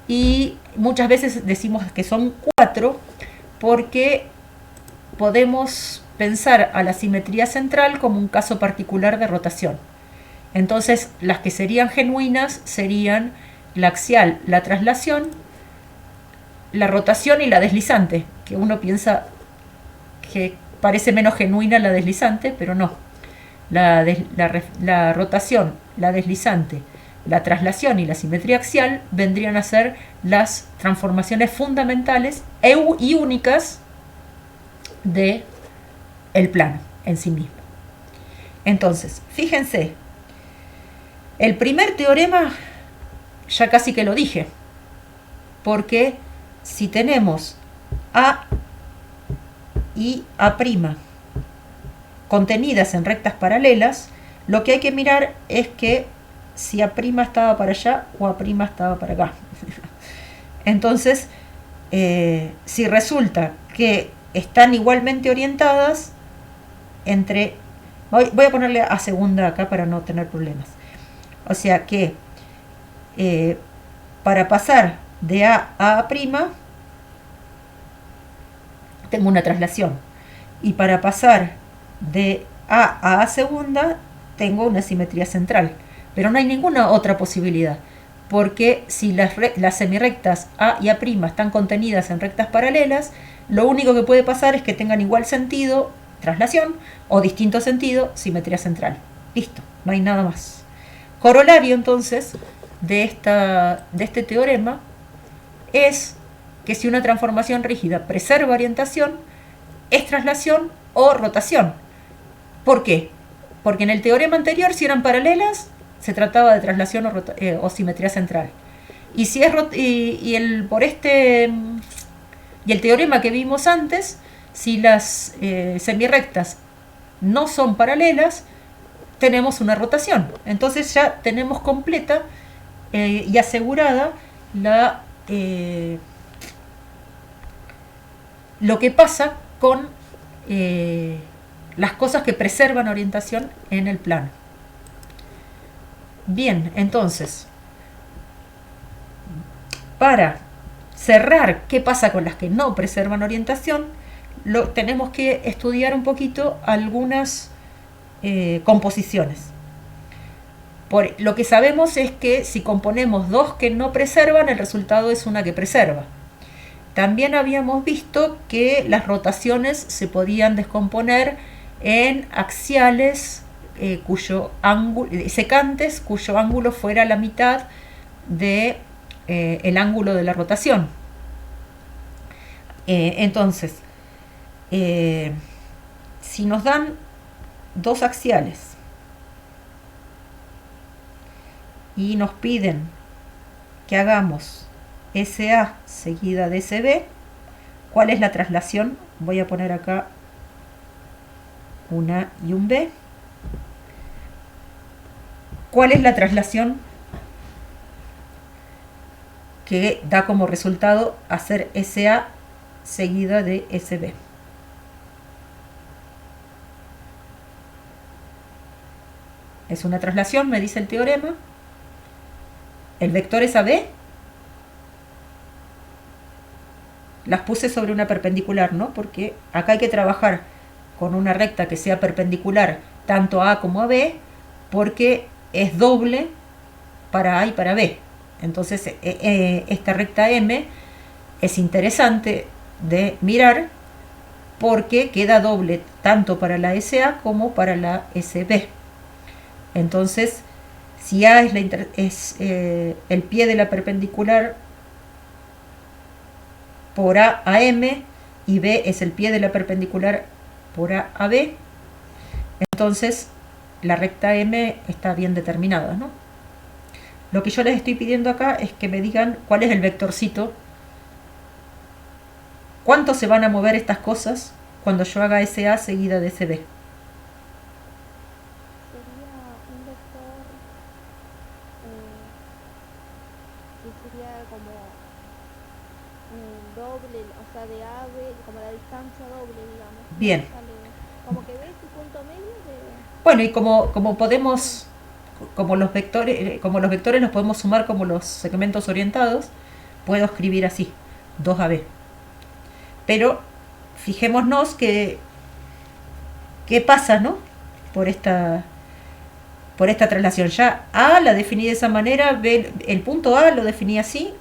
A: Y muchas veces decimos que son 4 porque podemos pensar a la simetría central como un caso particular de rotación. Entonces, las que serían genuinas serían la axial, la traslación, la rotación y la deslizante, que uno piensa que parece menos genuina la deslizante, pero no. La rotación, la deslizante, la traslación y la simetría axial vendrían a ser las transformaciones fundamentales y únicas de el plano en sí mismo. Entonces, fíjense, el primer teorema ya casi que lo dije, porque si tenemos A y A' contenidas en rectas paralelas, lo que hay que mirar es que si A' estaba para allá o A' estaba para acá. Entonces, si resulta que están igualmente orientadas entre... Voy a ponerle A segunda acá para no tener problemas. O sea que para pasar de A a A', tengo una traslación. Y para pasar de A a segunda, tengo una simetría central. Pero no hay ninguna otra posibilidad. Porque si las semirrectas A y A' están contenidas en rectas paralelas, lo único que puede pasar es que tengan igual sentido, traslación, o distinto sentido, simetría central. Listo, no hay nada más. Corolario, entonces, de este teorema es que si una transformación rígida preserva orientación, es traslación o rotación. ¿Por qué? Porque en el teorema anterior, si eran paralelas, se trataba de traslación o simetría central. Y si es el teorema que vimos antes, si las semirrectas no son paralelas, tenemos una rotación. Entonces ya tenemos completa y asegurada lo que pasa con las cosas que preservan orientación en el plano. Bien, entonces, para cerrar qué pasa con las que no preservan orientación, tenemos que estudiar un poquito algunas composiciones. Lo que sabemos es que si componemos dos que no preservan, el resultado es una que preserva. También habíamos visto que las rotaciones se podían descomponer en axiales secantes cuyo ángulo fuera la mitad de el ángulo de la rotación. Entonces, si nos dan dos axiales y nos piden que hagamos SA seguida de SB, ¿cuál es la traslación? Voy a poner acá una y un B. ¿Cuál es la traslación que da como resultado hacer SA seguida de SB? Es una traslación, me dice el teorema. El vector es AB. Las puse sobre una perpendicular, ¿no? Porque acá hay que trabajar con una recta que sea perpendicular tanto a A como a B, porque es doble para A y para B. Entonces, esta recta M es interesante de mirar porque queda doble tanto para la SA como para la SB. Entonces, si A es el pie de la perpendicular por A a M y B es el pie de la perpendicular por A a B, entonces la recta M está bien determinada, ¿no? Lo que yo les estoy pidiendo acá es que me digan cuál es el vectorcito, cuánto se van a mover estas cosas cuando yo haga SA seguida de SB.
B: Sería un vector que sería como doble, o sea, de A a B, como la distancia doble, digamos, ¿no?
A: Bien.
B: Sale, como que ves tu punto medio de...
A: Bueno, y como podemos, como los vectores los podemos sumar como los segmentos orientados, puedo escribir así, 2AB. Pero fijémonos que qué pasa, ¿no? Por esta traslación. Ya A la definí de esa manera, B, el punto A lo definí así,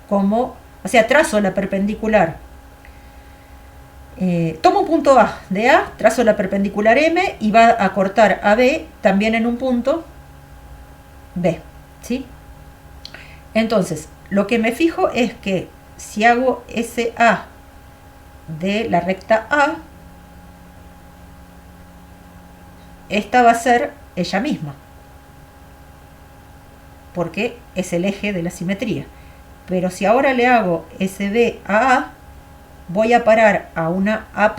A: como, o sea, trazo la perpendicular. Tomo un punto A de A, trazo la perpendicular M y va a cortar a B también en un punto B, ¿sí? Entonces, lo que me fijo es que si hago SA de la recta A, esta va a ser ella misma, porque es el eje de la simetría. Pero si ahora le hago SB a A, voy a parar a una A'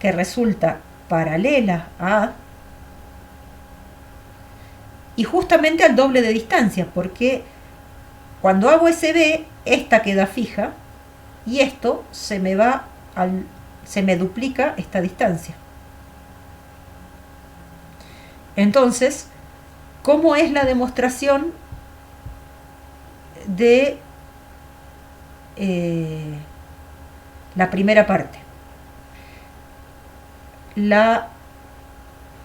A: que resulta paralela a A y justamente al doble de distancia, porque cuando hago SB, esta queda fija y esto se me duplica esta distancia. Entonces, ¿cómo es la demostración de la primera parte? La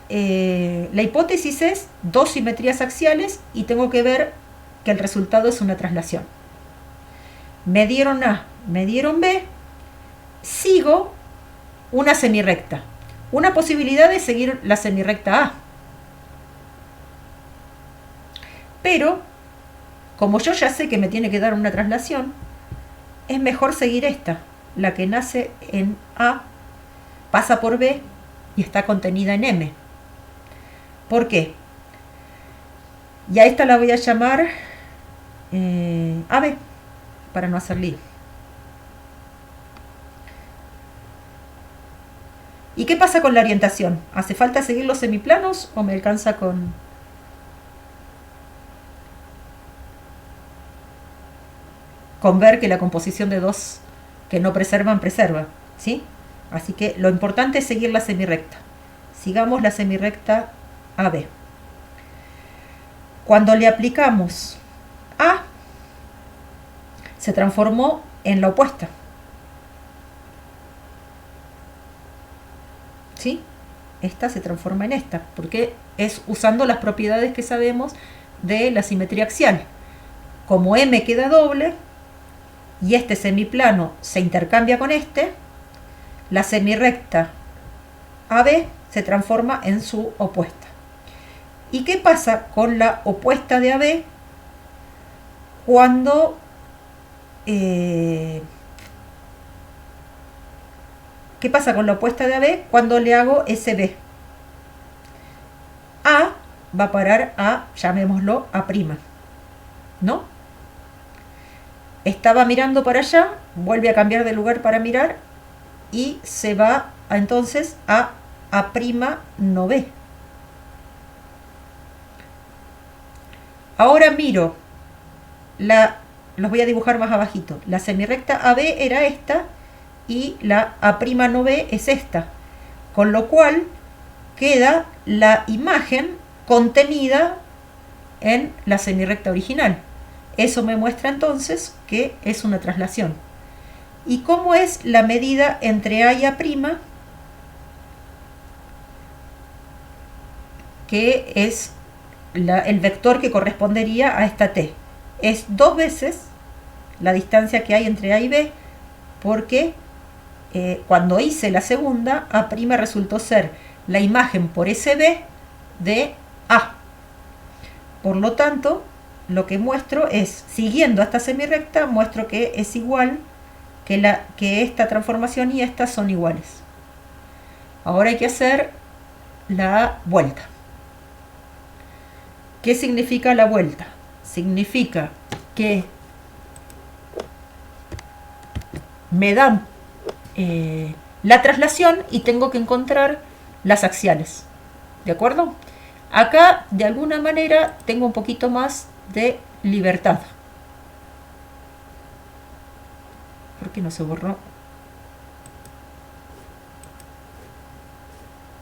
A: hipótesis es dos simetrías axiales y tengo que ver que el resultado es una traslación. Me dieron A, me dieron B, sigo una semirrecta. Una posibilidad es seguir la semirrecta A. Pero, como yo ya sé que me tiene que dar una traslación, es mejor seguir esta, la que nace en A, pasa por B y está contenida en M. ¿Por qué? Y a esta la voy a llamar AB, para no hacer lío. ¿Y qué pasa con la orientación? ¿Hace falta seguir los semiplanos o me alcanza con ver que la composición de dos que no preservan, preserva? ¿Sí? Así que lo importante es seguir la semirrecta. Sigamos la semirrecta AB. Cuando le aplicamos A, se transformó en la opuesta. ¿Sí? Esta se transforma en esta, porque es usando las propiedades que sabemos de la simetría axial. Como M queda doble y este semiplano se intercambia con este, la semirrecta AB se transforma en su opuesta. ¿Y qué pasa con la opuesta de AB cuando ¿qué pasa con la opuesta de AB cuando le hago SB? A va a parar a, llamémoslo, A', ¿no? Estaba mirando para allá, vuelve a cambiar de lugar para mirar y se va entonces a A' no B. Ahora miro, los voy a dibujar más abajito. La semirrecta AB era esta y la A' no B es esta. Con lo cual queda la imagen contenida en la semirrecta original. Eso me muestra entonces que es una traslación. ¿Y cómo es la medida entre A y A'? Que es el vector que correspondería a esta t. Es 2 veces la distancia que hay entre A y B, porque cuando hice la segunda, A' resultó ser la imagen por SB de A. Por lo tanto, lo que muestro es, siguiendo a esta semirrecta, muestro que es igual, que esta transformación y esta son iguales. Ahora hay que hacer la vuelta. ¿Qué significa la vuelta? Significa que me dan la traslación y tengo que encontrar las axiales. ¿De acuerdo? Acá, de alguna manera, tengo un poquito más de libertad. ¿Por qué no se borró?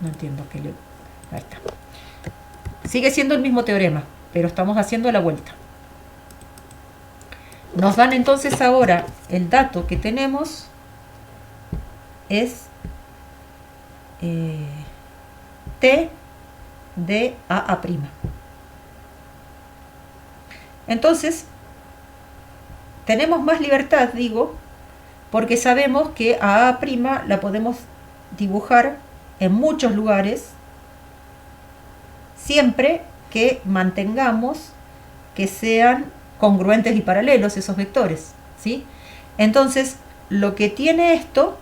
A: No entiendo qué le... Ahí está. Sigue siendo el mismo teorema, pero estamos haciendo la vuelta. Nos dan entonces ahora el dato que tenemos es T de AA'. Entonces, tenemos más libertad, digo, porque sabemos que a A' la podemos dibujar en muchos lugares, siempre que mantengamos que sean congruentes y paralelos esos vectores, ¿sí? Entonces, lo que tiene esto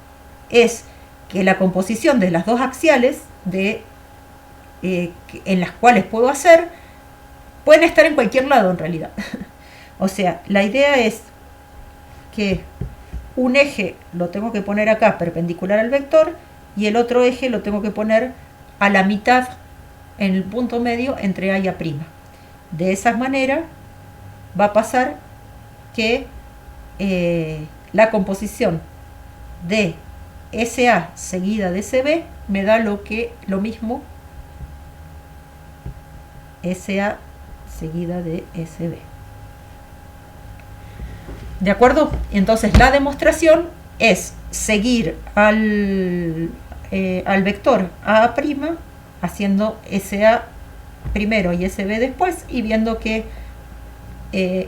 A: es que la composición de las dos axiales en las cuales puedo hacer, pueden estar en cualquier lado en realidad. O sea, la idea es que un eje lo tengo que poner acá perpendicular al vector y el otro eje lo tengo que poner a la mitad en el punto medio entre A y A'. De esa manera va a pasar que la composición de SA seguida de SB me da lo mismo SA seguida de SB. ¿De acuerdo? Entonces la demostración es seguir al vector A' haciendo SA primero y SB después y viendo que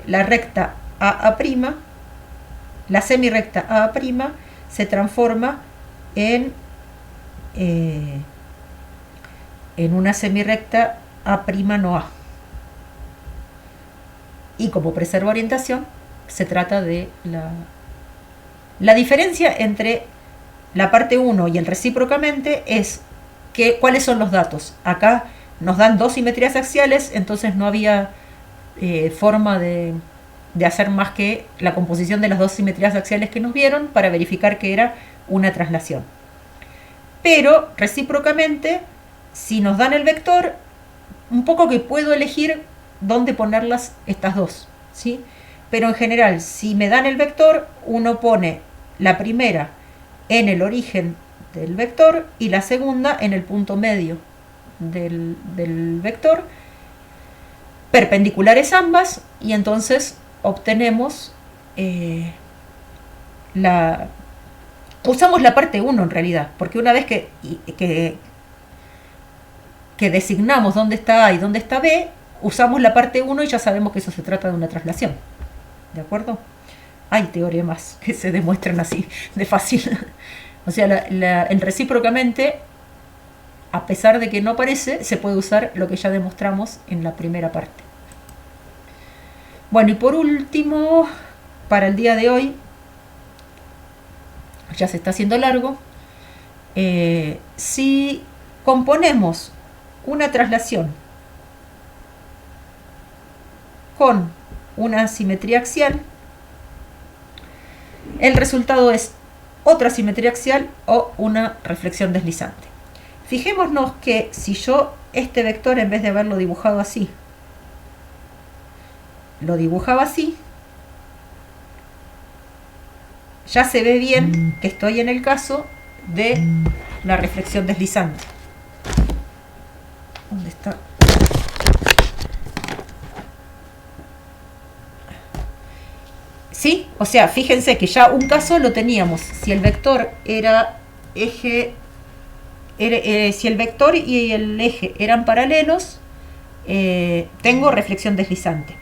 A: la recta AA', la semirrecta AA' se transforma en una semirrecta A' no A. Y como preserva orientación, se trata de la diferencia entre la parte 1 y el recíprocamente es cuáles son los datos. Acá nos dan dos simetrías axiales, entonces no había forma de hacer más que la composición de las dos simetrías axiales que nos vieron para verificar que era una traslación. Pero recíprocamente, si nos dan el vector, un poco que puedo elegir dónde ponerlas estas dos, ¿sí? Pero en general, si me dan el vector, uno pone la primera en el origen del vector y la segunda en el punto medio del vector, perpendiculares ambas, y entonces obtenemos usamos la parte 1 en realidad, porque una vez que designamos dónde está A y dónde está B, usamos la parte 1 y ya sabemos que eso se trata de una traslación. ¿De acuerdo? Hay teoremas que se demuestran así, de fácil. O sea, el recíprocamente, a pesar de que no aparece, se puede usar lo que ya demostramos en la primera parte. Bueno, y por último, para el día de hoy, ya se está haciendo largo, Si componemos una traslación con una simetría axial, el resultado es otra simetría axial o una reflexión deslizante. Fijémonos que si yo este vector, en vez de haberlo dibujado así, lo dibujaba así, ya se ve bien que estoy en el caso de la reflexión deslizante. ¿Dónde está? ¿Sí? O sea, fíjense que ya un caso lo teníamos. Si el vector era eje, si el vector y el eje eran paralelos, tengo reflexión deslizante.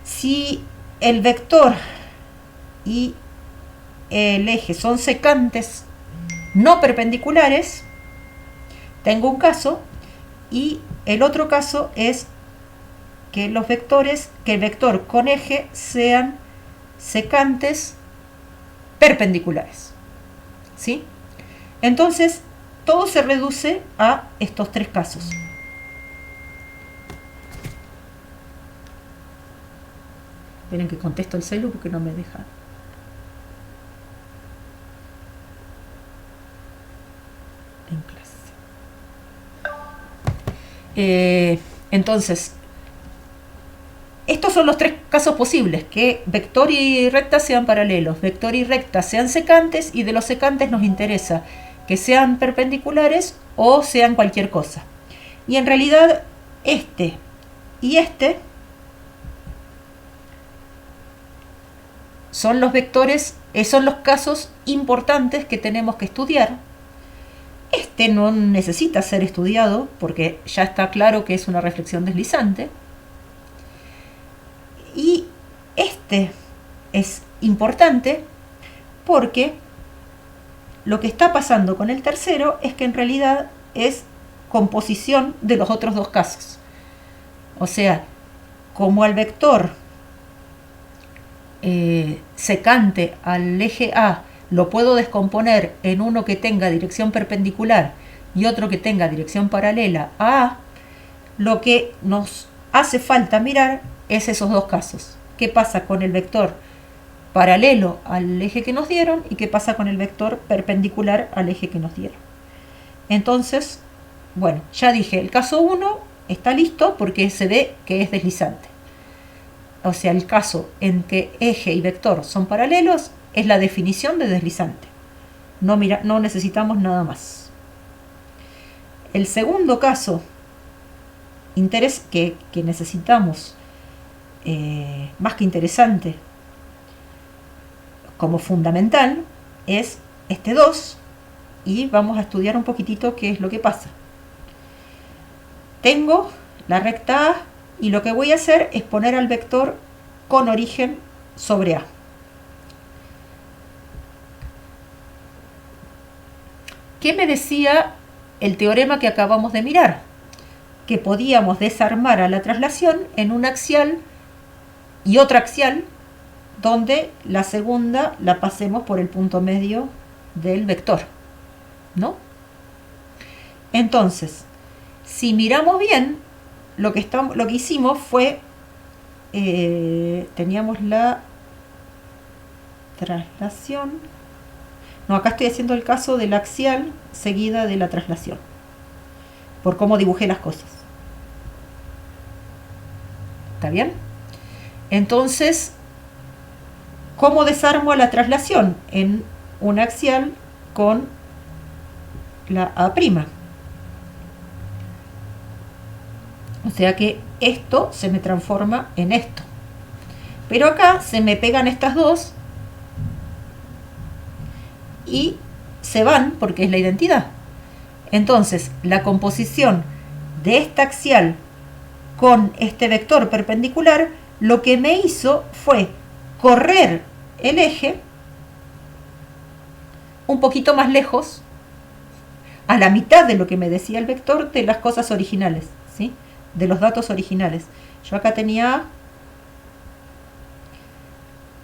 A: Si el vector y el eje son secantes no perpendiculares, tengo un caso, y el otro caso es que los vectores, que el vector con eje sean secantes perpendiculares. ¿Sí? Entonces, todo se reduce a estos tres casos. Esperen que contesto el celu porque no me deja. En clase. Entonces, estos son los tres casos posibles, que vector y recta sean paralelos, vector y recta sean secantes, y de los secantes nos interesa que sean perpendiculares o sean cualquier cosa. Y en realidad este y este son los vectores, son los casos importantes que tenemos que estudiar. Este no necesita ser estudiado porque ya está claro que es una reflexión deslizante. Y este es importante porque lo que está pasando con el tercero es que en realidad es composición de los otros dos casos. O sea, como al vector secante al eje A lo puedo descomponer en uno que tenga dirección perpendicular y otro que tenga dirección paralela a A, lo que nos hace falta mirar es esos dos casos. ¿Qué pasa con el vector paralelo al eje que nos dieron y qué pasa con el vector perpendicular al eje que nos dieron? Entonces, bueno, ya dije, el caso 1 está listo porque se ve que es deslizante. O sea, el caso en que eje y vector son paralelos es la definición de deslizante. No necesitamos nada más. El segundo caso que necesitamos, más que interesante, como fundamental, es este 2, y vamos a estudiar un poquitito qué es lo que pasa. Tengo la recta A y lo que voy a hacer es poner al vector con origen sobre A. ¿Qué me decía el teorema que acabamos de mirar? Que podíamos desarmar a la traslación en una axial y otra axial, donde la segunda la pasemos por el punto medio del vector, ¿no? Entonces, si miramos bien, lo que hicimos fue, teníamos la traslación. No, acá estoy haciendo el caso de la axial seguida de la traslación, por cómo dibujé las cosas. ¿Está bien? Entonces, ¿cómo desarmo a la traslación? En una axial con la A'. O sea que esto se me transforma en esto. Pero acá se me pegan estas dos y se van porque es la identidad. Entonces, la composición de esta axial con este vector perpendicular lo que me hizo fue correr el eje un poquito más lejos, a la mitad de lo que me decía el vector de las cosas originales, ¿sí? De los datos originales. Yo acá tenía A.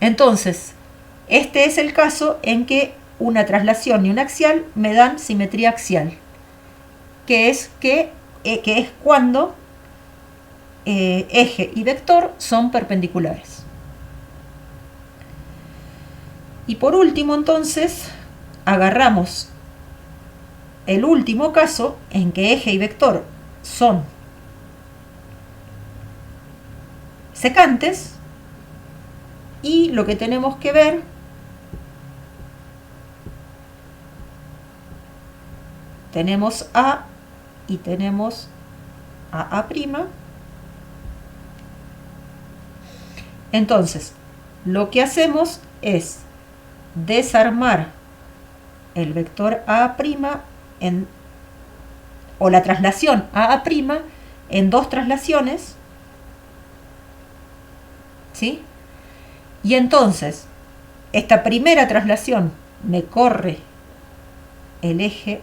A: Entonces, este es el caso en que una traslación y un axial me dan simetría axial, que es cuando eje y vector son perpendiculares. Y por último, entonces, agarramos el último caso en que eje y vector son secantes, y lo que tenemos que ver tenemos A y tenemos a'. Entonces, lo que hacemos es desarmar el vector A' o la traslación A' en dos traslaciones, ¿sí? Y entonces, esta primera traslación me corre el eje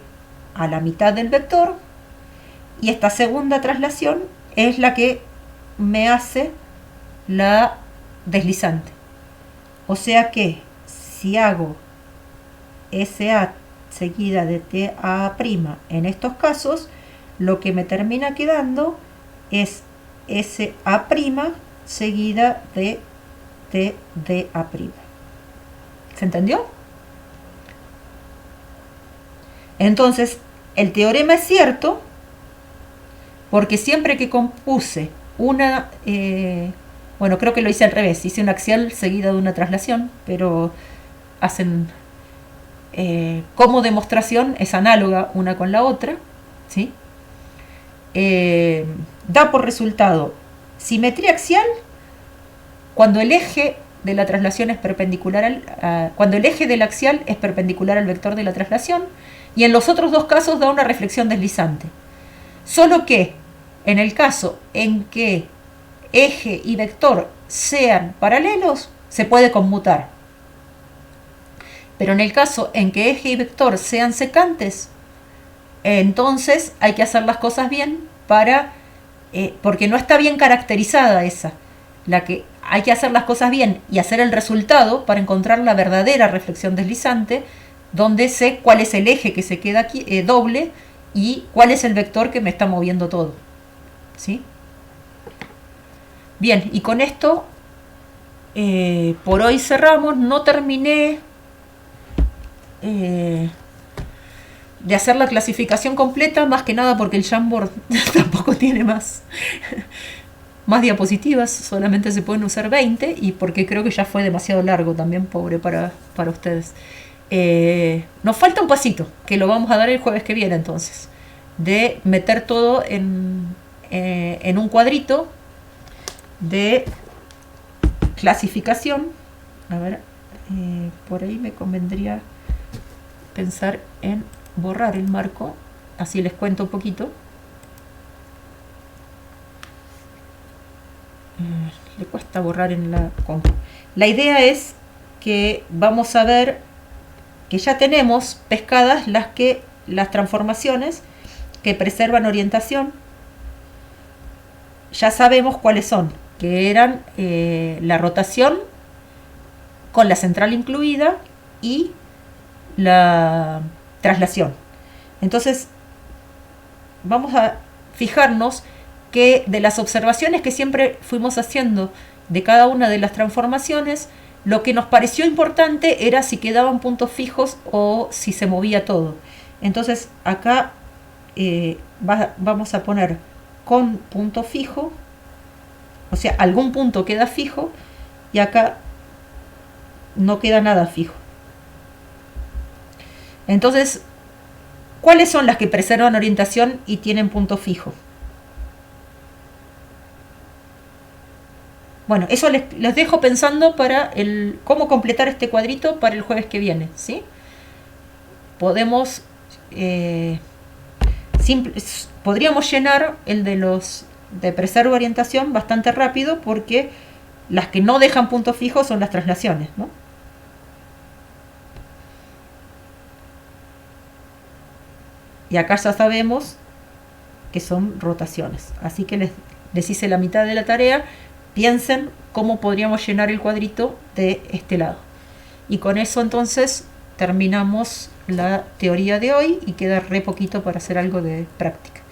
A: a la mitad del vector, y esta segunda traslación es la que me hace la deslizante. O sea que si hago SA seguida de TA' en estos casos, lo que me termina quedando es SA' seguida de TDA'. ¿Se entendió? Entonces, el teorema es cierto porque siempre que compuse una, bueno, creo que lo hice al revés, hice un axial seguida de una traslación, pero hacen como demostración es análoga una con la otra, ¿sí? Da por resultado simetría axial cuando el eje de la traslación es perpendicular cuando el eje del axial es perpendicular al vector de la traslación, y en los otros dos casos da una reflexión deslizante. Solo que en el caso en que eje y vector sean paralelos, se puede conmutar. Pero en el caso en que eje y vector sean secantes, entonces hay que hacer las cosas bien porque no está bien caracterizada esa. La que hay que hacer las cosas bien y hacer el resultado para encontrar la verdadera reflexión deslizante, donde sé cuál es el eje que se queda aquí doble y cuál es el vector que me está moviendo todo, ¿sí? Bien, y con esto por hoy cerramos. No terminé de hacer la clasificación completa, más que nada porque el Jamboard tampoco tiene más diapositivas, solamente se pueden usar 20, y porque creo que ya fue demasiado largo también, pobre para ustedes. Nos falta un pasito, que lo vamos a dar el jueves que viene, entonces, de meter todo en un cuadrito de clasificación. A ver, por ahí me convendría pensar en borrar el marco, así les cuento un poquito. Le cuesta borrar en la compu. La idea es que vamos a ver que ya tenemos pescadas las transformaciones que preservan orientación. Ya sabemos cuáles son, que eran la rotación con la central incluida y la traslación. Entonces vamos a fijarnos que de las observaciones que siempre fuimos haciendo de cada una de las transformaciones, lo que nos pareció importante era si quedaban puntos fijos o si se movía todo. Entonces acá vamos a poner con punto fijo, o sea, algún punto queda fijo y acá no queda nada fijo. Entonces, ¿cuáles son las que preservan orientación y tienen punto fijo? Bueno, eso les dejo pensando para cómo completar este cuadrito para el jueves que viene, ¿sí? Podríamos llenar el de preserva orientación bastante rápido, porque las que no dejan punto fijo son las traslaciones, ¿no? Y acá ya sabemos que son rotaciones. Así que les hice la mitad de la tarea. Piensen cómo podríamos llenar el cuadrito de este lado. Y con eso entonces terminamos la teoría de hoy y queda re poquito para hacer algo de práctica.